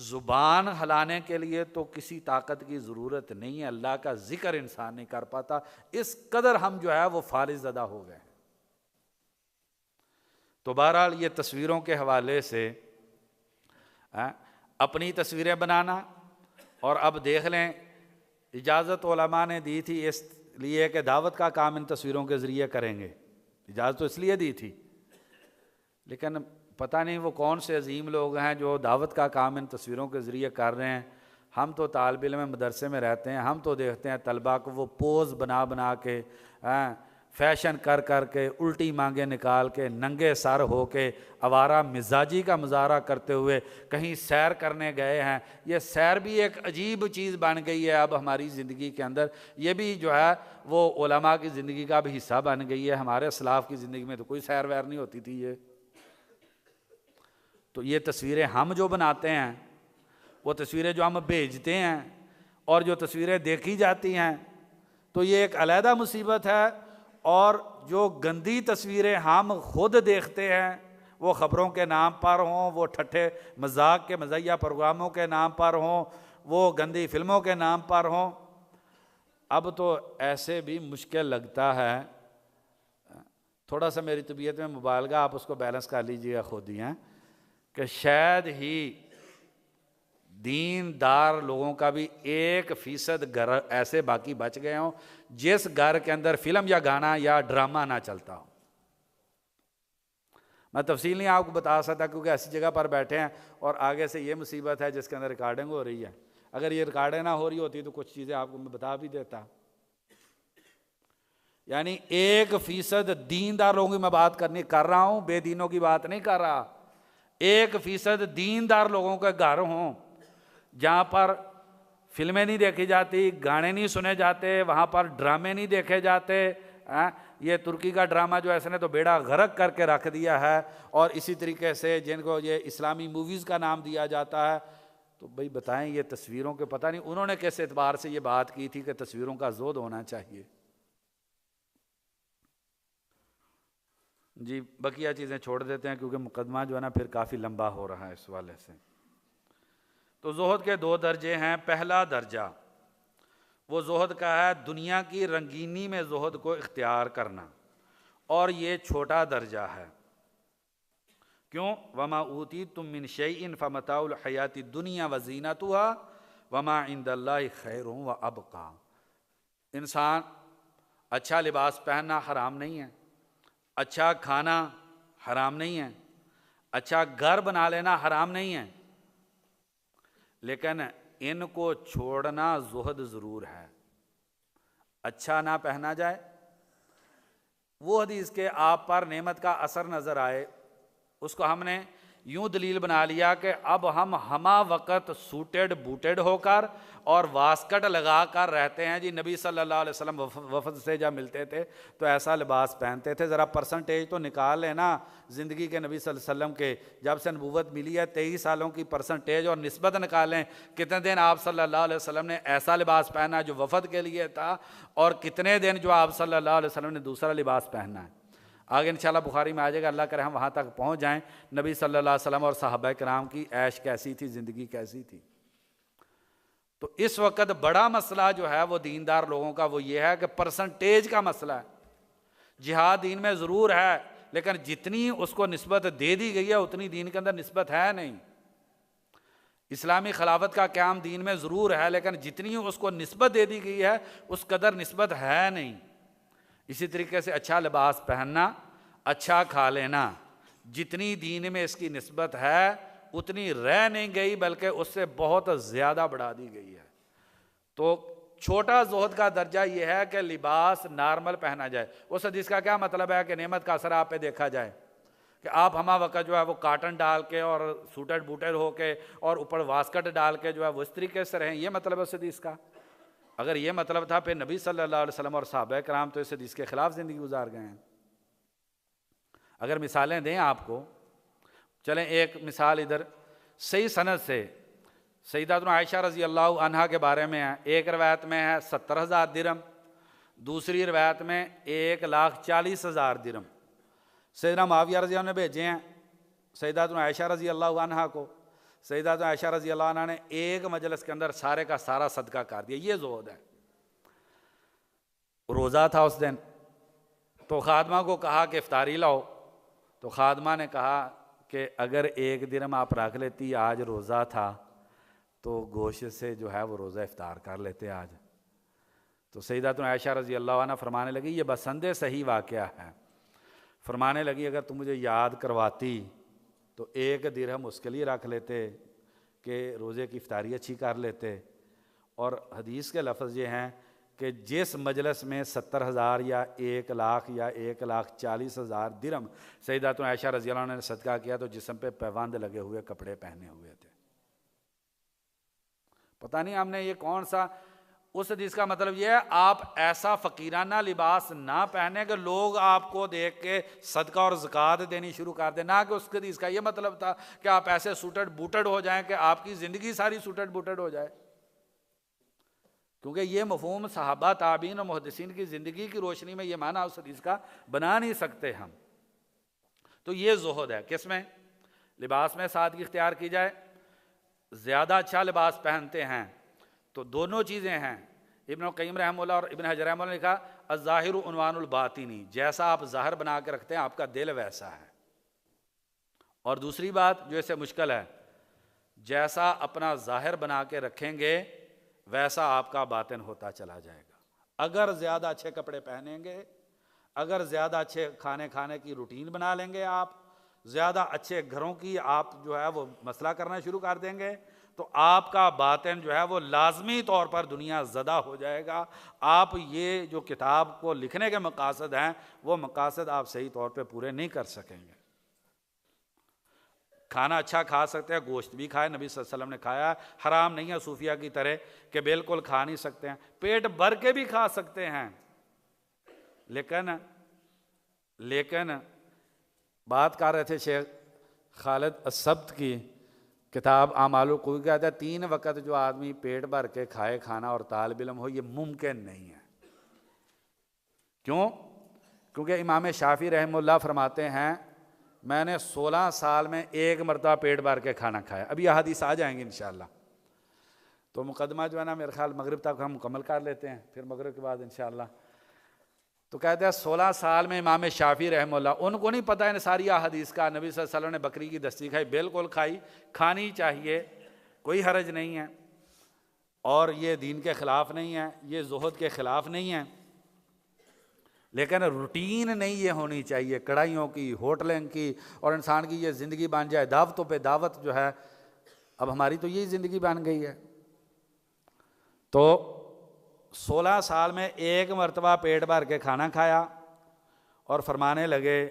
Speaker 1: زبان ہلانے کے لیے تو کسی طاقت کی ضرورت نہیں ہے، اللہ کا ذکر انسان نہیں کر پاتا، اس قدر ہم جو ہے وہ فالج زدہ ہو گئے ہیں۔ تو بہرحال یہ تصویروں کے حوالے سے اپنی تصویریں بنانا، اور اب دیکھ لیں اجازت علماء نے دی تھی اس لیے کہ دعوت کا کام ان تصویروں کے ذریعے کریں گے، اجازت تو اس لیے دی تھی، لیکن پتہ نہیں وہ کون سے عظیم لوگ ہیں جو دعوت کا کام ان تصویروں کے ذریعے کر رہے ہیں۔ ہم تو طالب علم مدرسے میں رہتے ہیں، ہم تو دیکھتے ہیں طلباء کو وہ پوز بنا کے، فیشن کر کے، الٹی مانگیں نکال کے، ننگے سر ہو کے، آوارہ مزاجی کا مظاہرہ کرتے ہوئے کہیں سیر کرنے گئے ہیں۔ یہ سیر بھی ایک عجیب چیز بن گئی ہے اب ہماری زندگی کے اندر، یہ بھی جو ہے وہ علماء کی زندگی کا بھی حصہ بن گئی ہے۔ ہمارے اسلاف کی زندگی میں تو کوئی سیر ویر نہیں ہوتی تھی یہ۔ تو یہ تصویریں ہم جو بناتے ہیں، وہ تصویریں جو ہم بھیجتے ہیں، اور جو تصویریں دیکھی جاتی ہیں، تو یہ ایک علیحدہ مصیبت ہے۔ اور جو گندی تصویریں ہم خود دیکھتے ہیں، وہ خبروں کے نام پر ہوں، وہ ٹھٹھے مذاق کے مزاحیہ پروگراموں کے نام پر ہوں، وہ گندی فلموں کے نام پر ہوں، اب تو ایسے بھی مشکل لگتا ہے۔ تھوڑا سا میری طبیعت میں مبالغہ، آپ اس کو بیلنس کر لیجیے گا خود ہی ہیں، کہ شاید ہی دیندار لوگوں کا بھی 1% گھر ایسے باقی بچ گئے ہوں جس گھر کے اندر فلم یا گانا یا ڈرامہ نہ چلتا ہو۔ میں تفصیل نہیں آپ کو بتا سکتا کیونکہ ایسی جگہ پر بیٹھے ہیں، اور آگے سے یہ مصیبت ہے جس کے اندر ریکارڈنگ ہو رہی ہے۔ اگر یہ ریکارڈنگ نہ ہو رہی ہوتی تو کچھ چیزیں آپ کو میں بتا بھی دیتا۔ یعنی 1% دیندار لوگوں کی میں بات کر رہا ہوں، بے دینوں کی بات نہیں کر رہا۔ 1% دیندار لوگوں کے گھر ہوں جہاں پر فلمیں نہیں دیکھی جاتی، گانے نہیں سنے جاتے، وہاں پر ڈرامے نہیں دیکھے جاتے۔ یہ ترکی کا ڈرامہ جو ایسے نے تو بیڑا غرق کر کے رکھ دیا ہے، اور اسی طریقے سے جن کو یہ اسلامی موویز کا نام دیا جاتا ہے، تو بھئی بتائیں یہ تصویروں کے پتہ نہیں انہوں نے کس اعتبار سے یہ بات کی تھی کہ تصویروں کا زہد ہونا چاہیے۔ جی بقیہ چیزیں چھوڑ دیتے ہیں کیونکہ مقدمہ جو ہے نا پھر کافی لمبا ہو رہا ہے اس والے سے۔ تو زہد کے 2 درجے ہیں۔ پہلا درجہ وہ زہد کا ہے دنیا کی رنگینی میں زہد کو اختیار کرنا، اور یہ چھوٹا درجہ ہے۔ کیوں؟ وَمَا أُوتِيتُم مِّن شَيْءٍ فَمَتَاعُ الْحَيَاةِ الدُّنْيَا وَزِينَتُهَا وَمَا عِندَ اللَّهِ خَيْرٌ وَأَبْقَىٰ۔ انسان اچھا لباس پہننا حرام نہیں ہے، اچھا کھانا حرام نہیں ہے، اچھا گھر بنا لینا حرام نہیں ہے، لیکن ان کو چھوڑنا زہد ضرور ہے۔ اچھا نہ پہنا جائے، وہ حدیث کے آپ پر نعمت کا اثر نظر آئے، اس کو ہم نے یوں دلیل بنا لیا کہ اب ہم ہمہ وقت سوٹڈ بوٹڈ ہو کر اور واسکٹ لگا کر رہتے ہیں۔ جی نبی صلی اللہ علیہ وسلم وفد سے جب ملتے تھے تو ایسا لباس پہنتے تھے۔ ذرا پرسنٹیج تو نکال لینا زندگی کے نبی صلی اللہ علیہ وسلم کے، جب سے نبوت ملی ہے 23 سالوں کی پرسنٹیج اور نسبت نکالیں، کتنے دن آپ صلی اللہ علیہ وسلم نے ایسا لباس پہنا جو وفد کے لیے تھا، اور کتنے دن جو آپ صلی اللہ علیہ وسلم نے دوسرا لباس پہنا ہے۔ آگے انشاءاللہ بخاری میں آ جائے گا، اللہ کرے ہم وہاں تک پہنچ جائیں نبی صلی اللہ علیہ وسلم اور صحابہ کرام کی عیش کیسی تھی، زندگی کیسی تھی۔ تو اس وقت بڑا مسئلہ جو ہے وہ دیندار لوگوں کا وہ یہ ہے کہ پرسنٹیج کا مسئلہ ہے۔ جہاد دین میں ضرور ہے، لیکن جتنی اس کو نسبت دے دی گئی ہے اتنی دین کے اندر نسبت ہے نہیں۔ اسلامی خلافت کا قیام دین میں ضرور ہے، لیکن جتنی اس کو نسبت دے دی گئی ہے اس قدر نسبت ہے نہیں۔ اسی طریقے سے اچھا لباس پہننا، اچھا کھا لینا، جتنی دین میں اس کی نسبت ہے اتنی رہ نہیں گئی، بلکہ اس سے بہت زیادہ بڑھا دی گئی ہے۔ تو چھوٹا زہد کا درجہ یہ ہے کہ لباس نارمل پہنا جائے۔ اس حدیث کا کیا مطلب ہے کہ نعمت کا اثر آپ پہ دیکھا جائے، کہ آپ ہمہ وقت جو ہے وہ کاٹن ڈال کے اور سوٹڈ بوٹڈ ہو کے اور اوپر واسکٹ ڈال کے جو ہے وہ اس طریقے سے رہیں، یہ مطلب ہے اس حدیث کا؟ اگر یہ مطلب تھا پھر نبی صلی اللہ علیہ وسلم اور صحابہ کرام تو اس حدیث کے خلاف زندگی گزار گئے ہیں۔ اگر مثالیں دیں آپ کو، چلیں ایک مثال ادھر صحیح سند سے سیداتنا عائشہ رضی اللہ عنہا کے بارے میں ہے۔ ایک روایت میں ہے 70,000 درہم، دوسری روایت میں 1,40,000 درہم سیدنا معاویہ رضی اللہ عنہ نے بھیجے ہیں سیداتنا عائشہ رضی اللہ عنہا کو۔ سیداتنا عائشہ رضی اللہ عنہ نے ایک مجلس کے اندر سارے کا سارا صدقہ کر دیا۔ یہ زہد ہے۔ روزہ تھا اس دن، تو خادمہ کو کہا کہ افطاری لاؤ، تو خادمہ نے کہا کہ اگر 1 درہم آپ رکھ لیتی، آج روزہ تھا تو گوشت سے جو ہے وہ روزہ افطار کر لیتے آج۔ تو سیداتنا عائشہ رضی اللہ عنہ فرمانے لگی، یہ بسند صحیح واقعہ ہے۔ فرمانے لگی اگر تم مجھے یاد کرواتی تو 1 درہم اس کے لیے رکھ لیتے کہ روزے کی افطاری اچھی کر لیتے۔ اور حدیث کے لفظ یہ ہیں کہ جس مجلس میں 70,000 یا 1,00,000 یا 1,40,000 درہم سیداتنا عائشہ رضی اللہ عنہ نے صدقہ کیا تو جسم پہ پیوند لگے ہوئے کپڑے پہنے ہوئے تھے۔ پتہ نہیں ہم نے یہ کون سا، اس حدیث کا مطلب یہ ہے آپ ایسا فقیرانہ لباس نہ پہنے کہ لوگ آپ کو دیکھ کے صدقہ اور زکوٰۃ دینی شروع کر دیں، نہ کہ اس حدیث کا یہ مطلب تھا کہ آپ ایسے سوٹڈ بوٹڈ ہو جائیں کہ آپ کی زندگی ساری سوٹڈ بوٹڈ ہو جائے۔ کیونکہ یہ مفہوم صحابہ تابعین اور محدثین کی زندگی کی روشنی میں یہ معنی اس حدیث کا بنا نہیں سکتے ہم. تو یہ زہد ہے. کس میں؟ لباس میں سادگی اختیار کی جائے. زیادہ اچھا لباس پہنتے ہیں تو دونوں چیزیں ہیں. ابن القیم رحمہ اللہ اور ابن حجر رحمہ اللہ نے کہا الظاہر عنوان الباطنی، جیسا آپ ظاہر بنا کے رکھتے ہیں آپ کا دل ویسا ہے. اور دوسری بات جو اس سے مشکل ہے، جیسا اپنا ظاہر بنا کے رکھیں گے ویسا آپ کا باطن ہوتا چلا جائے گا. اگر زیادہ اچھے کپڑے پہنیں گے، اگر زیادہ اچھے کھانے کی روٹین بنا لیں گے، آپ زیادہ اچھے گھروں کی آپ جو ہے وہ مسئلہ کرنا شروع کر دیں گے تو آپ کا باطن جو ہے وہ لازمی طور پر دنیا زدہ ہو جائے گا. آپ یہ جو کتاب کو لکھنے کے مقاصد ہیں وہ مقاصد آپ صحیح طور پہ پورے نہیں کر سکیں گے. کھانا اچھا کھا سکتے ہیں، گوشت بھی کھائے، نبی صلی اللہ علیہ وسلم نے کھایا، حرام نہیں ہے صوفیہ کی طرح کہ بالکل کھا نہیں سکتے ہیں. پیٹ بھر کے بھی کھا سکتے ہیں، لیکن بات کر رہے تھے شیخ خالد السبت کی کتاب اعمال القلوب، کہتا ہے 3 وقت جو آدمی پیٹ بھر کے کھائے کھانا اور طالب علم ہو، یہ ممکن نہیں ہے. کیوں؟ کیونکہ امام شافعی رحمہ اللہ فرماتے ہیں میں نے 16 سال میں 1 مرتبہ پیٹ بھر کے کھانا کھایا. ابھی یہ حدیث آ جائیں گے انشاءاللہ. تو مقدمہ جو ہے نا میرے خیال مغرب تک ہم مکمل کر لیتے ہیں، پھر مغرب کے بعد انشاءاللہ. تو کہتے ہیں 16 سال میں امام شافعی رحمہ اللہ، ان کو نہیں پتہ ہے ساری حدیث کا. نبی صلی اللہ علیہ وسلم نے بکری کی دستی کھائی، بالکل کھائی، کھانی چاہیے، کوئی حرج نہیں ہے، اور یہ دین کے خلاف نہیں ہے، یہ زہد کے خلاف نہیں ہے. لیکن روٹین نہیں یہ ہونی چاہیے کڑھائیوں کی، ہوٹلنگ کی، اور انسان کی یہ زندگی بن جائے دعوتوں پہ دعوت. جو ہے اب ہماری تو یہی زندگی بن گئی ہے. تو 16 سال میں 1 مرتبہ پیٹ بھر کے کھانا کھایا اور فرمانے لگے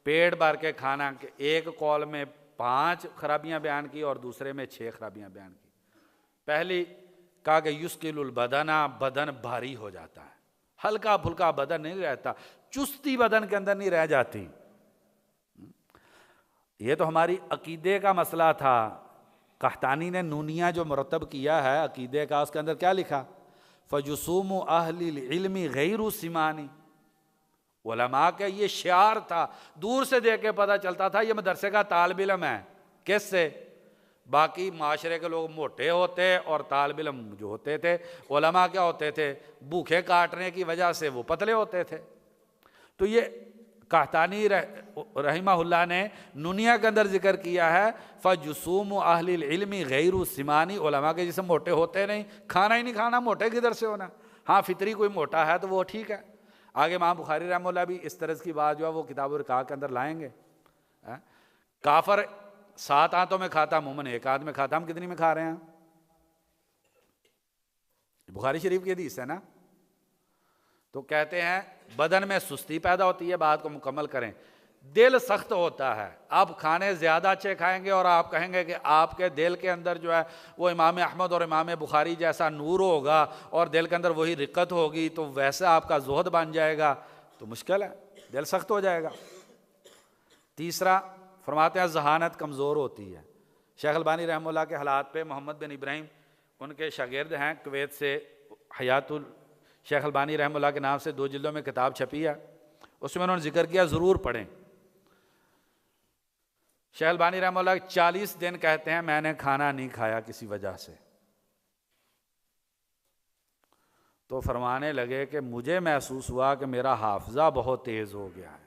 Speaker 1: پیٹ بھر کے کھانا کے ایک قول میں 5 خرابیاں بیان کی اور دوسرے میں 6 خرابیاں بیان کی. پہلی کہا کہ یسکل البدن، بدن بھاری ہو جاتا ہے، ہلکا پھلکا بدن نہیں رہتا، چستی بدن کے اندر نہیں رہ جاتی. یہ تو ہماری عقیدے کا مسئلہ تھا. قحطانی نے نونیہ جو مرتب کیا ہے عقیدے کا، اس کے اندر کیا لکھا؟ فجسوم اہل العلم غیر سمانی. علماء کا یہ شعار تھا، دور سے دیکھ کے پتہ چلتا تھا یہ مدرسے کا طالب علم ہے. کس سے؟ باقی معاشرے کے لوگ موٹے ہوتے اور طالب علم جو ہوتے تھے علماء کیا ہوتے تھے؟ بھوکے کاٹنے کی وجہ سے وہ پتلے ہوتے تھے. تو یہ قحطانی رحمہ اللہ نے نونیہ کے اندر ذکر کیا ہے فجسوم اہل العلم غیر سمانی. علماء کے جسم موٹے ہوتے نہیں، کھانا ہی نہیں کھانا، موٹے کدھر سے ہونا؟ ہاں فطری کوئی موٹا ہے تو وہ ٹھیک ہے. آگے امام بخاری رحمہ اللہ بھی اس طرح کی بات جو ہے وہ کتاب الرقاق کے اندر لائیں گے. کافر 7 آنتوں میں کھاتا، مومن 1 آنت میں کھاتا. ہم کتنی میں کھا رہے ہیں؟ بخاری شریف کی حدیث ہے نا. تو کہتے ہیں بدن میں سستی پیدا ہوتی ہے. بات کو مکمل کریں. دل سخت ہوتا ہے. آپ کھانے زیادہ اچھے کھائیں گے اور آپ کہیں گے کہ آپ کے دل کے اندر جو ہے وہ امام احمد اور امام بخاری جیسا نور ہوگا اور دل کے اندر وہی رقت ہوگی تو ویسا آپ کا زہد بن جائے گا، تو مشکل ہے، دل سخت ہو جائے گا. تیسرا فرماتے ہیں ذہانت کمزور ہوتی ہے. شیخ البانی رحمہ اللہ کے حالات پہ محمد بن ابراہیم ان کے شاگرد ہیں کویت سے، حیات شیخ البانی رحمہ اللہ کے نام سے 2 جلدوں میں کتاب چھپی ہے، اس میں انہوں نے ذکر کیا، ضرور پڑھیں. شیخ البانی رحمہ اللہ 40 دن کہتے ہیں میں نے کھانا نہیں کھایا کسی وجہ سے. تو فرمانے لگے کہ مجھے محسوس ہوا کہ میرا حافظہ بہت تیز ہو گیا ہے.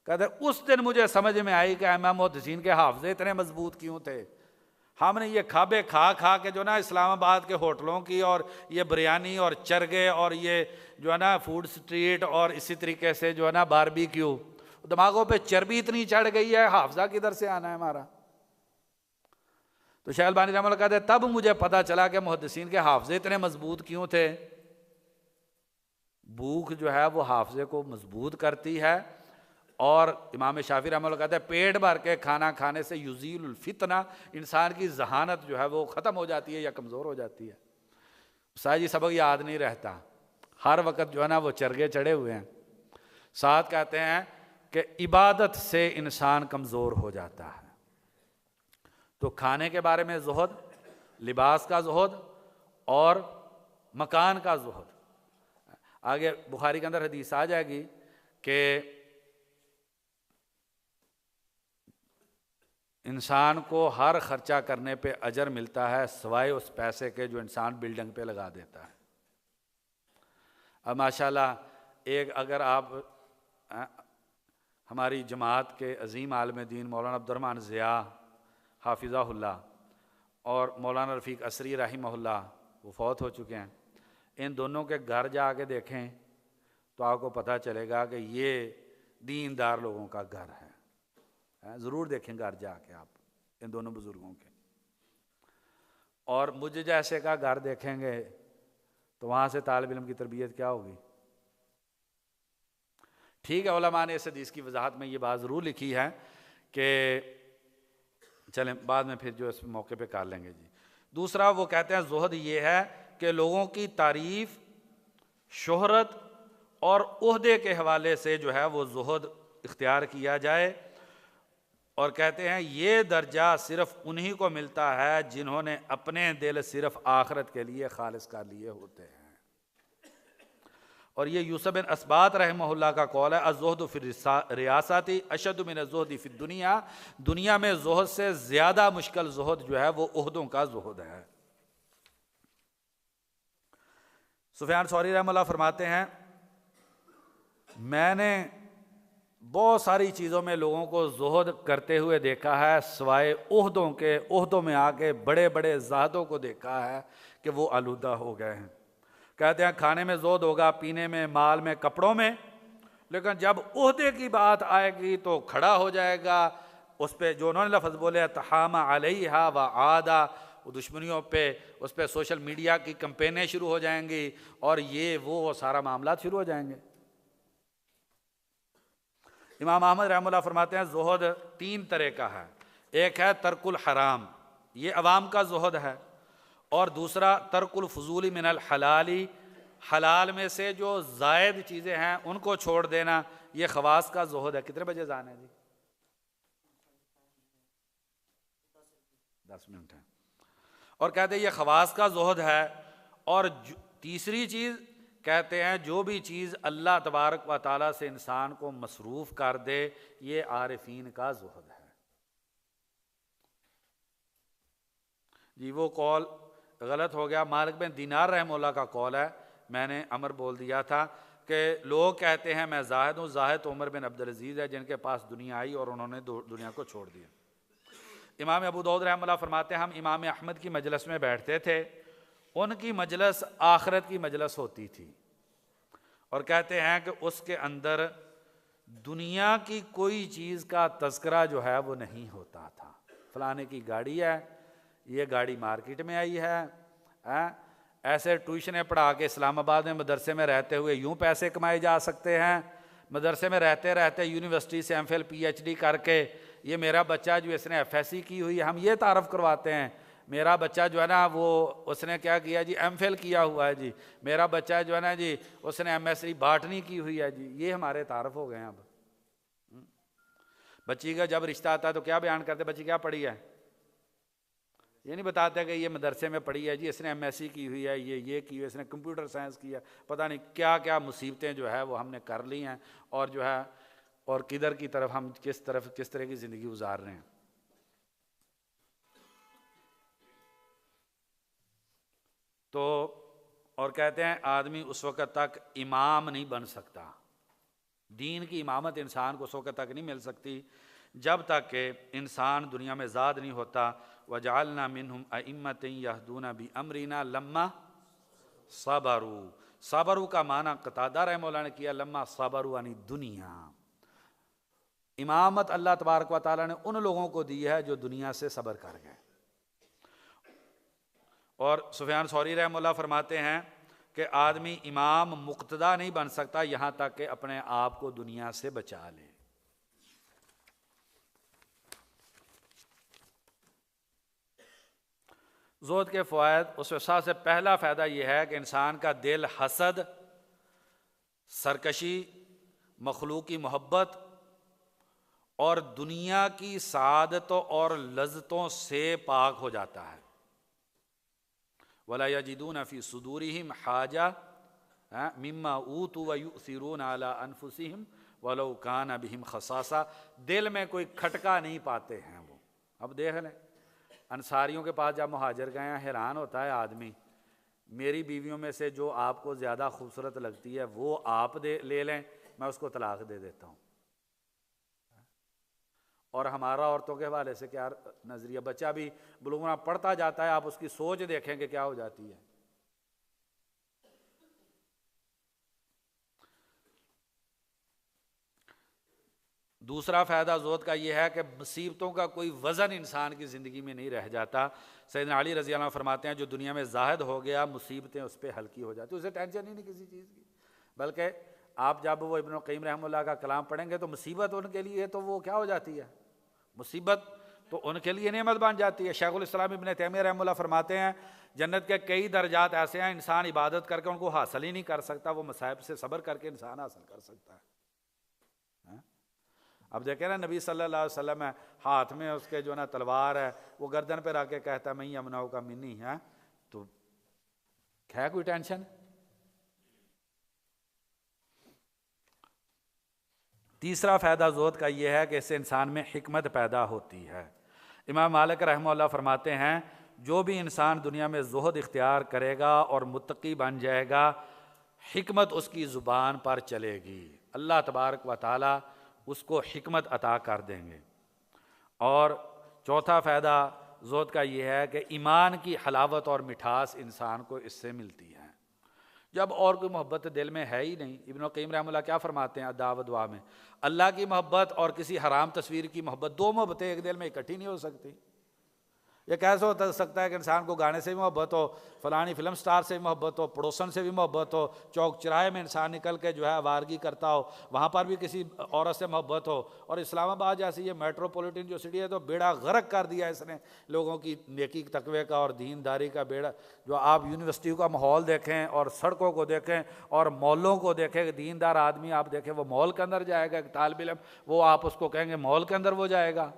Speaker 1: کہتے اس دن مجھے سمجھ میں آئی کہ امام محدثین کے حافظے اتنے مضبوط کیوں تھے. ہم نے یہ کھابے کھا کے جو نا اسلام آباد کے ہوٹلوں کی اور یہ بریانی اور چرگے اور یہ جو ہے نا فوڈ سٹریٹ اور اسی طریقے سے جو ہے نا باربیکیو، دماغوں پہ چربی اتنی چڑھ گئی ہے، حافظہ کدھر سے آنا ہے ہمارا. تو شیخ البانی رحمہ اللہ کہتے ہیں تب مجھے پتا چلا کہ محدثین کے حافظے اتنے مضبوط کیوں تھے. بھوک جو ہے وہ حافظے کو مضبوط کرتی ہے. اور امام شافعی رحمہ اللہ کہتے ہیں پیٹ بھر کے کھانا کھانے سے یزیل الفتنہ، انسان کی ذہانت جو ہے وہ ختم ہو جاتی ہے یا کمزور ہو جاتی ہے. ساجی سبق یاد نہیں رہتا، ہر وقت جو ہے نا وہ چرگے چڑھے ہوئے ہیں. ساتھ کہتے ہیں کہ عبادت سے انسان کمزور ہو جاتا ہے. تو کھانے کے بارے میں زہد، لباس کا زہد اور مکان کا زہد. آگے بخاری کے اندر حدیث آ جائے گی کہ انسان کو ہر خرچہ کرنے پہ اجر ملتا ہے سوائے اس پیسے کے جو انسان بلڈنگ پہ لگا دیتا ہے. اب ماشاءاللہ ایک اگر آپ ہماری جماعت کے عظیم عالم دین مولانا عبد الرحمن ضیاء حافظہ اللہ اور مولانا رفیق اسری رحمہ اللہ وہ فوت ہو چکے ہیں، ان دونوں کے گھر جا کے دیکھیں تو آپ کو پتہ چلے گا کہ یہ دیندار لوگوں کا گھر ہے. ضرور دیکھیں گھر جا کے آپ ان دونوں بزرگوں کے. اور مجھ جیسے کا گھر دیکھیں گے تو وہاں سے طالب علم کی تربیت کیا ہوگی؟ ٹھیک ہے، علماء نے اس حدیث کی وضاحت میں یہ بات ضرور لکھی ہے کہ چلیں بعد میں پھر جو اس موقع پہ کر لیں گے جی. دوسرا وہ کہتے ہیں زہد یہ ہے کہ لوگوں کی تعریف، شہرت اور عہدے کے حوالے سے جو ہے وہ زہد اختیار کیا جائے، اور کہتے ہیں یہ درجہ صرف انہی کو ملتا ہے جنہوں نے اپنے دل صرف آخرت کے لیے خالص کر لیے ہوتے ہیں. اور یہ یوسف بن اسبات رحمہ اللہ کا قول ہے، الزہد فی الریاست اشد من الزہد فی الدنیا، دنیا میں زہد سے زیادہ مشکل زہد جو ہے وہ عہدوں کا زہد ہے. سفیان ثوری رحمہ اللہ فرماتے ہیں میں نے بہت ساری چیزوں میں لوگوں کو زہد کرتے ہوئے دیکھا ہے سوائے عہدوں کے. عہدوں میں آ کے بڑے بڑے زاہدوں کو دیکھا ہے کہ وہ آلودہ ہو گئے ہیں. کہتے ہیں کھانے میں زہد ہوگا، پینے میں، مال میں، کپڑوں میں، لیکن جب عہدے کی بات آئے گی تو کھڑا ہو جائے گا اس پہ. جو انہوں نے لفظ بولے تحامى علیہا وعادا، وہ دشمنیوں پہ اس پہ سوشل میڈیا کی کمپینیں شروع ہو جائیں گی اور یہ وہ سارا معاملات شروع ہو جائیں گے. امام احمد رحمہ اللہ فرماتے ہیں زہد 3 طرح کا ہے. ایک ہے ترک الحرام، یہ عوام کا زہد ہے، اور دوسرا ترک الفضول من الحلال، حلال میں سے جو زائد چیزیں ہیں ان کو چھوڑ دینا، یہ خواص کا زہد ہے. کتنے بجے جانا ہے جی؟ 10 منٹ ہے. اور کہتے ہیں یہ خواص کا زہد ہے. اور تیسری چیز کہتے ہیں جو بھی چیز اللہ تبارک و تعالیٰ سے انسان کو مصروف کر دے یہ عارفین کا زہد ہے. جی وہ قول غلط ہو گیا، مالک بن دینار رحمہ اللہ کا قول ہے. میں نے امر بول دیا تھا کہ لوگ کہتے ہیں میں زاہد ہوں. زاہد تو عمر بن عبدالعزیز ہے جن کے پاس دنیا آئی اور انہوں نے دنیا کو چھوڑ دیا. امام ابو داؤد رحمہ اللہ فرماتے ہیں ہم امام احمد کی مجلس میں بیٹھتے تھے، ان کی مجلس آخرت کی مجلس ہوتی تھی، اور کہتے ہیں کہ اس کے اندر دنیا کی کوئی چیز کا تذکرہ جو ہے وہ نہیں ہوتا تھا. فلانے کی گاڑی ہے، یہ گاڑی مارکیٹ میں آئی ہے، ایسے ٹیوشنیں پڑھا کے اسلام آباد میں مدرسے میں رہتے ہوئے یوں پیسے کمائے جا سکتے ہیں. مدرسے میں رہتے رہتے یونیورسٹی سے M Phil P H D کر کے یہ میرا بچہ جو اس نے ایف ایس سی کی ہوئی ہے، ہم یہ تعارف کرواتے ہیں میرا بچہ جو ہے نا وہ اس نے کیا کیا جی ایم فل کیا ہوا ہے جی، میرا بچہ جو ہے نا جی اس نے ایم ایس سی باٹنی کی ہوئی ہے جی. یہ ہمارے تعارف ہو گئے ہیں. اب بچی کا جب رشتہ آتا ہے تو کیا بیان کرتے بچی کیا پڑھی ہے؟ یہ نہیں بتاتے کہ یہ مدرسے میں پڑھی ہے جی، اس نے ایم ایس سی کی ہوئی ہے، یہ کی ہوئی، اس نے کمپیوٹر سائنس کیا، پتہ نہیں کیا کیا مصیبتیں جو ہے وہ ہم نے کر لی ہیں، اور جو ہے اور کدھر کی طرف ہم کس طرح کی زندگی گزار رہے ہیں. تو اور کہتے ہیں آدمی اس وقت تک امام نہیں بن سکتا، دین کی امامت انسان کو اس وقت تک نہیں مل سکتی جب تک کہ انسان دنیا میں زاد نہیں ہوتا. وَجَعَلْنَا مِنْهُمْ أَئِمَّةً يَهْدُونَ بِأَمْرِنَا لَمَّا صَبَرُوا. صبروا کا معنی قتادہ رحمہ اللہ نے کیا لما صبروا عن الدنیا. امامت اللہ تبارک و تعالیٰ نے ان لوگوں کو دی ہے جو دنیا سے صبر کر گئے. اور سفیان ثوری رحمہ اللہ فرماتے ہیں کہ آدمی امام مقتدا نہیں بن سکتا یہاں تک کہ اپنے آپ کو دنیا سے بچا لے. زہد کے فوائد، اس میں سب سے پہلا فائدہ یہ ہے کہ انسان کا دل حسد، سرکشی، مخلوق کی محبت اور دنیا کی سعادتوں اور لذتوں سے پاک ہو جاتا ہے. وَلَا يَجِدُونَ فِي صُدُورِهِمْ حَاجَةً مِمَّا أُوتُوا وَيُؤْثِرُونَ عَلَىٰ أَنفُسِهِمْ وَلَوْ كَانَ بِهِمْ خَصَاصَةٌ، دل میں کوئی کھٹکا نہیں پاتے ہیں وہ۔ اب دیکھ لیں انصاریوں کے پاس جب مہاجر گئے ہیں، حیران ہوتا ہے آدمی، میری بیویوں میں سے جو آپ کو زیادہ خوبصورت لگتی ہے وہ آپ لے لیں، میں اس کو طلاق دے دیتا ہوں۔ اور ہمارا عورتوں کے حوالے سے کیا نظریہ، بچہ بھی بلوغ پڑھتا جاتا ہے، آپ اس کی سوچ دیکھیں کہ کیا ہو جاتی ہے۔ دوسرا فائدہ زہد کا یہ ہے کہ مصیبتوں کا کوئی وزن انسان کی زندگی میں نہیں رہ جاتا۔ سیدنا علی رضی اللہ عنہ فرماتے ہیں جو دنیا میں زاہد ہو گیا مصیبتیں اس پہ ہلکی ہو جاتی، اسے ٹینشن ہی نہیں کسی چیز کی، بلکہ آپ جب وہ ابن القیم رحمہ اللہ کا کلام پڑھیں گے تو مصیبت ان کے لیے تو وہ کیا ہو جاتی ہے، مصیبت تو ان کے لیے نعمت بن جاتی ہے۔ شیخ الاسلام ابن تیمیہ رحمہ اللہ فرماتے ہیں جنت کے کئی درجات ایسے ہیں انسان عبادت کر کے ان کو حاصل ہی نہیں کر سکتا، وہ مصائب سے صبر کر کے انسان حاصل کر سکتا ہے۔ اب دیکھیں نا نبی صلی اللہ علیہ وسلم ہے، ہاتھ میں اس کے جو نا تلوار ہے، وہ گردن پہ رکھ کے کہتا ہے میں یمنعو کا منی ہے، تو ہے کوئی ٹینشن؟ تیسرا فائدہ زہد کا یہ ہے کہ اس سے انسان میں حکمت پیدا ہوتی ہے۔ امام مالک رحمہ اللہ فرماتے ہیں جو بھی انسان دنیا میں زہد اختیار کرے گا اور متقی بن جائے گا، حکمت اس کی زبان پر چلے گی، اللہ تبارک و تعالی اس کو حکمت عطا کر دیں گے۔ اور چوتھا فائدہ زہد کا یہ ہے کہ ایمان کی حلاوت اور مٹھاس انسان کو اس سے ملتی ہے۔ جب اور کوئی محبت دل میں ہے ہی نہیں، ابن القیم رحمہ اللہ کیا فرماتے ہیں دعا و دعا میں، اللہ کی محبت اور کسی حرام تصویر کی محبت، دو محبتیں ایک دل میں اکٹھی نہیں ہو سکتی۔ یہ کیسے ہو سکتا ہے کہ انسان کو گانے سے بھی محبت ہو، فلانی فلم سٹار سے بھی محبت ہو، پڑوسن سے بھی محبت ہو، چوک چراہے میں انسان نکل کے جو ہے آوارگی کرتا ہو وہاں پر بھی کسی عورت سے محبت ہو، اور اسلام آباد جیسی یہ میٹروپولیٹن جو سٹی ہے تو بیڑا غرق کر دیا اس نے لوگوں کی نیکی تقوی کا اور دینداری کا بیڑا۔ جو آپ یونیورسٹیوں کا ماحول دیکھیں اور سڑکوں کو دیکھیں اور مالوں کو دیکھیں، دیندار آدمی آپ دیکھیں وہ مال کے اندر جائے گا، ایک طالب علم وہ آپ اس کو کہیں گے مال کے اندر وہ جائے گا۔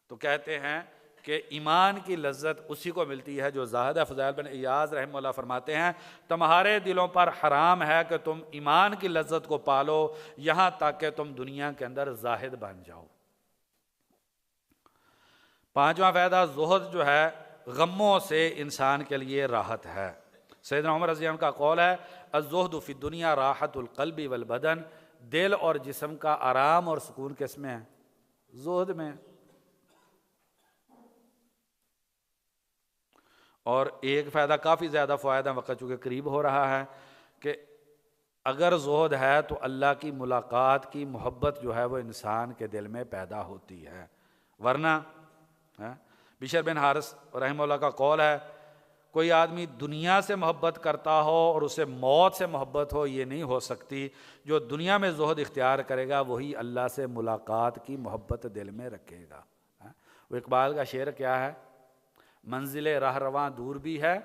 Speaker 1: تو کہتے ہیں کہ ایمان کی لذت اسی کو ملتی ہے جو زاہد ہے۔ فضیل بن ایاز رحمہ اللہ فرماتے ہیں تمہارے دلوں پر حرام ہے کہ تم ایمان کی لذت کو پالو یہاں تک کہ تم دنیا کے اندر زاہد بن جاؤ۔ پانچواں فائدہ زہد جو ہے غموں سے انسان کے لیے راحت ہے۔ سیدنا عمر رضی اللہ عنہ کا قول ہے الزہد فی الدنیا راحت القلب والبدن، دل اور جسم کا آرام اور سکون کس میں ہے؟ زہد میں۔ اور ایک فائدہ، کافی زیادہ فائدہ، وقت چونکہ قریب ہو رہا ہے، کہ اگر زہد ہے تو اللہ کی ملاقات کی محبت جو ہے وہ انسان کے دل میں پیدا ہوتی ہے، ورنہ بشر بن حارث رحمہ اللہ کا قول ہے کوئی آدمی دنیا سے محبت کرتا ہو اور اسے موت سے محبت ہو یہ نہیں ہو سکتی، جو دنیا میں زہد اختیار کرے گا وہی اللہ سے ملاقات کی محبت دل میں رکھے گا۔ وہ اقبال کا شعر کیا ہے، منزل راہ رواں دور بھی ہے،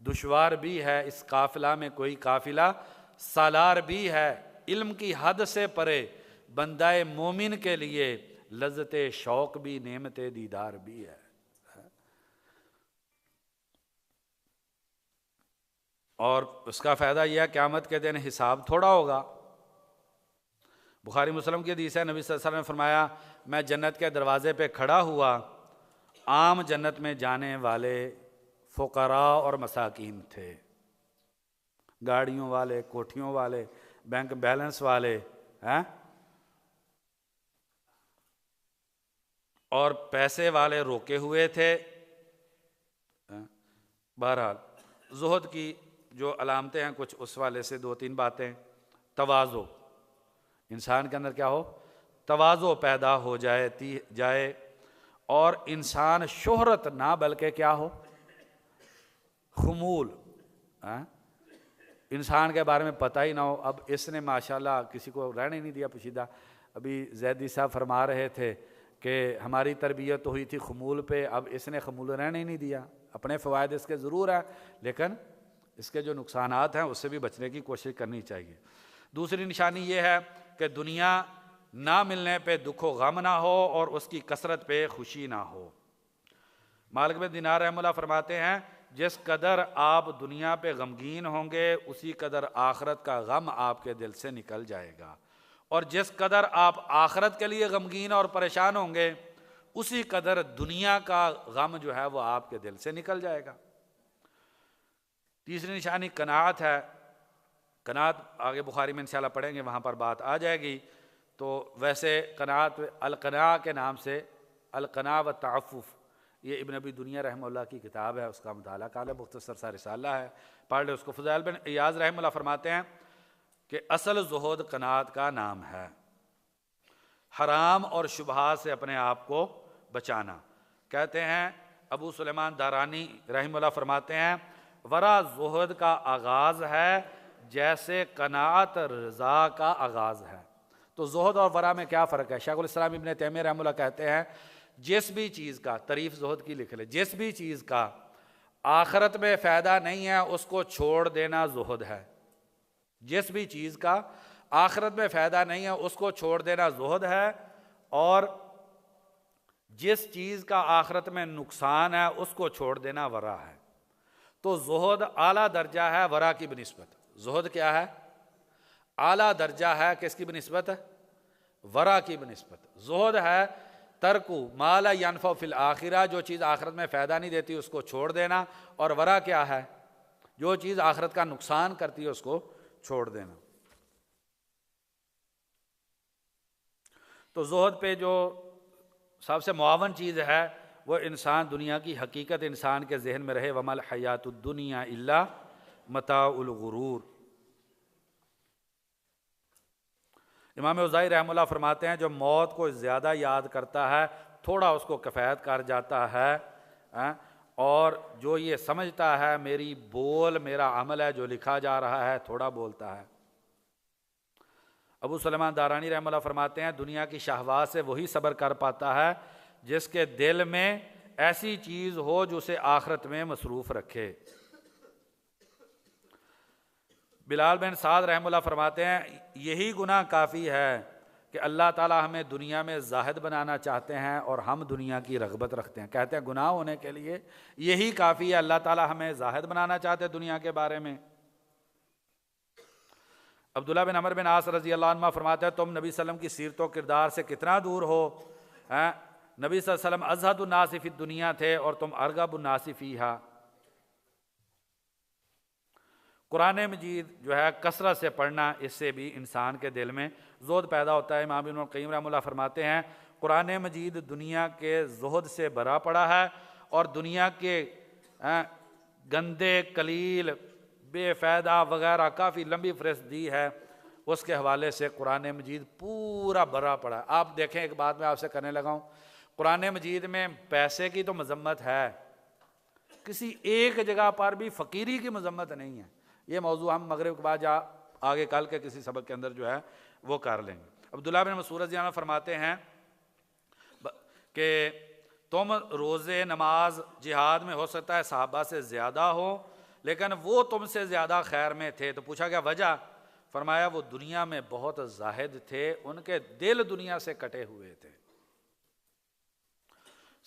Speaker 1: دشوار بھی ہے، اس قافلہ میں کوئی قافلہ سالار بھی ہے، علم کی حد سے پرے بندہ مومن کے لیے لذت شوق بھی نعمت دیدار بھی ہے۔ اور اس کا فائدہ یہ ہے قیامت کے دن حساب تھوڑا ہوگا۔ بخاری مسلم کی حدیث ہے، نبی صلی اللہ علیہ وسلم نے فرمایا میں جنت کے دروازے پہ کھڑا ہوا، عام جنت میں جانے والے فقراء اور مساکین تھے، گاڑیوں والے، کوٹھیوں والے، بینک بیلنس والے اور پیسے والے روکے ہوئے تھے۔ بہرحال زہد کی جو علامتیں ہیں کچھ اس والے سے دو تین باتیں، تواضع، انسان کے اندر کیا ہو، تواضع پیدا ہو جائے اور انسان شہرت نہ بلکہ کیا ہو، خمول، انسان کے بارے میں پتہ ہی نہ ہو۔ اب اس نے ماشاءاللہ کسی کو رہنے نہیں دیا پوشیدہ۔ ابھی زیدی صاحب فرما رہے تھے کہ ہماری تربیت ہوئی تھی خمول پہ، اب اس نے خمول رہنے ہی نہیں دیا۔ اپنے فوائد اس کے ضرور ہیں لیکن اس کے جو نقصانات ہیں اس سے بھی بچنے کی کوشش کرنی چاہیے۔ دوسری نشانی یہ ہے کہ دنیا نہ ملنے پہ دکھ و غم نہ ہو اور اس کی کثرت پہ خوشی نہ ہو۔ مالک بن دینار رحمہ اللہ فرماتے ہیں جس قدر آپ دنیا پہ غمگین ہوں گے اسی قدر آخرت کا غم آپ کے دل سے نکل جائے گا، اور جس قدر آپ آخرت کے لیے غمگین اور پریشان ہوں گے اسی قدر دنیا کا غم جو ہے وہ آپ کے دل سے نکل جائے گا۔ تیسری نشانی قناعت ہے۔ قناعت آگے بخاری میں انشاءاللہ پڑھیں گے، وہاں پر بات آ جائے گی۔ تو ویسے قناعت القناع کے نام سے القناع والتعفف، یہ ابن ابی دنیا رحمہ اللہ کی کتاب ہے، اس کا مطالعہ کر لیں، مختصر سا رسالہ ہے، پڑھ لیں اس کو۔ فضیل بن ایاز رحمہ اللہ فرماتے ہیں کہ اصل زہد قناعت کا نام ہے، حرام اور شبہات سے اپنے آپ کو بچانا۔ کہتے ہیں ابو سلیمان دارانی رحمہ اللہ فرماتے ہیں ورا زہد کا آغاز ہے جیسے قناعت رضا کا آغاز ہے۔ تو زہد اور ورا میں کیا فرق ہے؟ شیخ الاسلام ابن تیمیہ رحمہ اللہ کہتے ہیں جس بھی چیز کا، تعریف زہد کی لکھ لے، جس بھی چیز کا آخرت میں فائدہ نہیں ہے اس کو چھوڑ دینا زہد ہے۔ جس بھی چیز کا آخرت میں فائدہ نہیں ہے اس کو چھوڑ دینا زہد ہے، اور جس چیز کا آخرت میں نقصان ہے اس کو چھوڑ دینا ورا ہے۔ تو زہد اعلیٰ درجہ ہے ورا کی بنسبت۔ زہد کیا ہے؟ اعلیٰ درجہ ہے کس کی بنسبت؟ ورا کی بنسبت۔ زہد ہے ترکو ما لا ینفع فی الآخرہ، جو چیز آخرت میں فائدہ نہیں دیتی اس کو چھوڑ دینا، اور ورا کیا ہے؟ جو چیز آخرت کا نقصان کرتی ہے اس کو چھوڑ دینا۔ تو زہد پہ جو سب سے معاون چیز ہے وہ انسان دنیا کی حقیقت انسان کے ذہن میں رہے، وما الحیات الدنیا الا متاع الغرور۔ امام اوزاعی رحمہ اللہ فرماتے ہیں جو موت کو زیادہ یاد کرتا ہے تھوڑا اس کو کفایت کر جاتا ہے، اور جو یہ سمجھتا ہے میری بول میرا عمل ہے، جو لکھا جا رہا ہے تھوڑا بولتا ہے۔ ابو سلیمان دارانی رحمہ اللہ فرماتے ہیں دنیا کی شہوات سے وہی صبر کر پاتا ہے جس کے دل میں ایسی چیز ہو جو اسے آخرت میں مصروف رکھے۔ بلال بن سعد رحمہ اللہ فرماتے ہیں یہی گناہ کافی ہے کہ اللہ تعالیٰ ہمیں دنیا میں زاہد بنانا چاہتے ہیں اور ہم دنیا کی رغبت رکھتے ہیں۔ کہتے ہیں گناہ ہونے کے لیے یہی کافی ہے، اللہ تعالیٰ ہمیں زاہد بنانا چاہتے ہیں دنیا کے بارے میں۔ عبداللہ بن عمر بن عاص رضی اللہ عنہ فرماتے ہیں تم نبی صلی اللہ علیہ وسلم کی سیرت و کردار سے کتنا دور ہو۔ نبی صلی اللہ علیہ وسلم ازہد الناس فی الدنیا تھے اور تم ارغب الناس فیہا۔ قرآن مجید جو ہے کثرت سے پڑھنا، اس سے بھی انسان کے دل میں زہد پیدا ہوتا ہے۔ امام ابن القیم رحمہ اللہ فرماتے ہیں قرآن مجید دنیا کے زہد سے بھرا پڑا ہے، اور دنیا کے گندے قلیل بے فائدہ وغیرہ کافی لمبی فہرست دی ہے، اس کے حوالے سے قرآن مجید پورا بھرا پڑا ہے۔ آپ دیکھیں ایک بات میں آپ سے کرنے لگا ہوں، قرآن مجید میں پیسے کی تو مذمت ہے، کسی ایک جگہ پر بھی فقیری کی مذمت نہیں ہے۔ یہ موضوع ہم مغرب کے بعد آگے کل کے کسی سبق کے اندر جو ہے وہ کر لیں گے۔ عبداللہ بن مسعود رضی اللہ عنہ فرماتے ہیں کہ تم روزے نماز جہاد میں ہو سکتا ہے صحابہ سے زیادہ ہو، لیکن وہ تم سے زیادہ خیر میں تھے۔ تو پوچھا گیا وجہ؟ فرمایا وہ دنیا میں بہت زاہد تھے، ان کے دل دنیا سے کٹے ہوئے تھے۔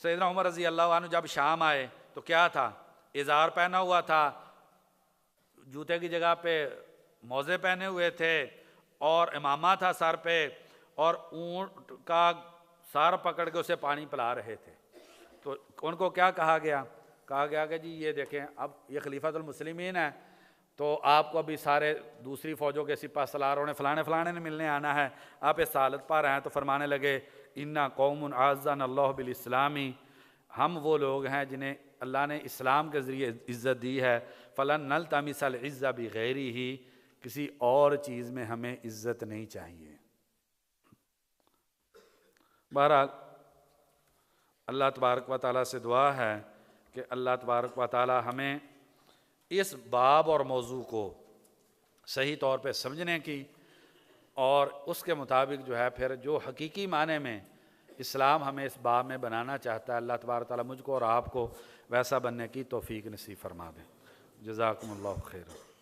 Speaker 1: سیدنا عمر رضی اللہ عنہ جب شام آئے تو کیا تھا؟ ازار پہنا ہوا تھا، جوتے کی جگہ پہ موزے پہنے ہوئے تھے، اور امامہ تھا سر پہ، اور اونٹ کا سار پکڑ کے اسے پانی پلا رہے تھے۔ تو ان کو کیا کہا گیا؟ کہا گیا کہ جی یہ دیکھیں اب یہ خلیفۃ المسلمین ہے، تو آپ کو ابھی سارے دوسری فوجوں کے سپہ سالاروں نے فلانے نے ملنے آنا ہے، آپ اس حالت پر ہیں۔ تو فرمانے لگے انا قوم اعزنا اللہ بالاسلامی، ہم وہ لوگ ہیں جنہیں اللہ نے اسلام کے ذریعے عزت دی ہے، فلن نلتمس العزۃ بغیرہ، کسی اور چیز میں ہمیں عزت نہیں چاہیے۔ بہرحال اللہ تبارک و تعالیٰ سے دعا ہے کہ اللہ تبارک و تعالیٰ ہمیں اس باب اور موضوع کو صحیح طور پہ سمجھنے کی، اور اس کے مطابق جو ہے پھر جو حقیقی معنی میں اسلام ہمیں اس باب میں بنانا چاہتا ہے، اللہ تبارک و تعالیٰ مجھ کو اور آپ کو ویسا بننے کی توفیق نصیب فرما دیں۔ جزاکم اللہ خیر۔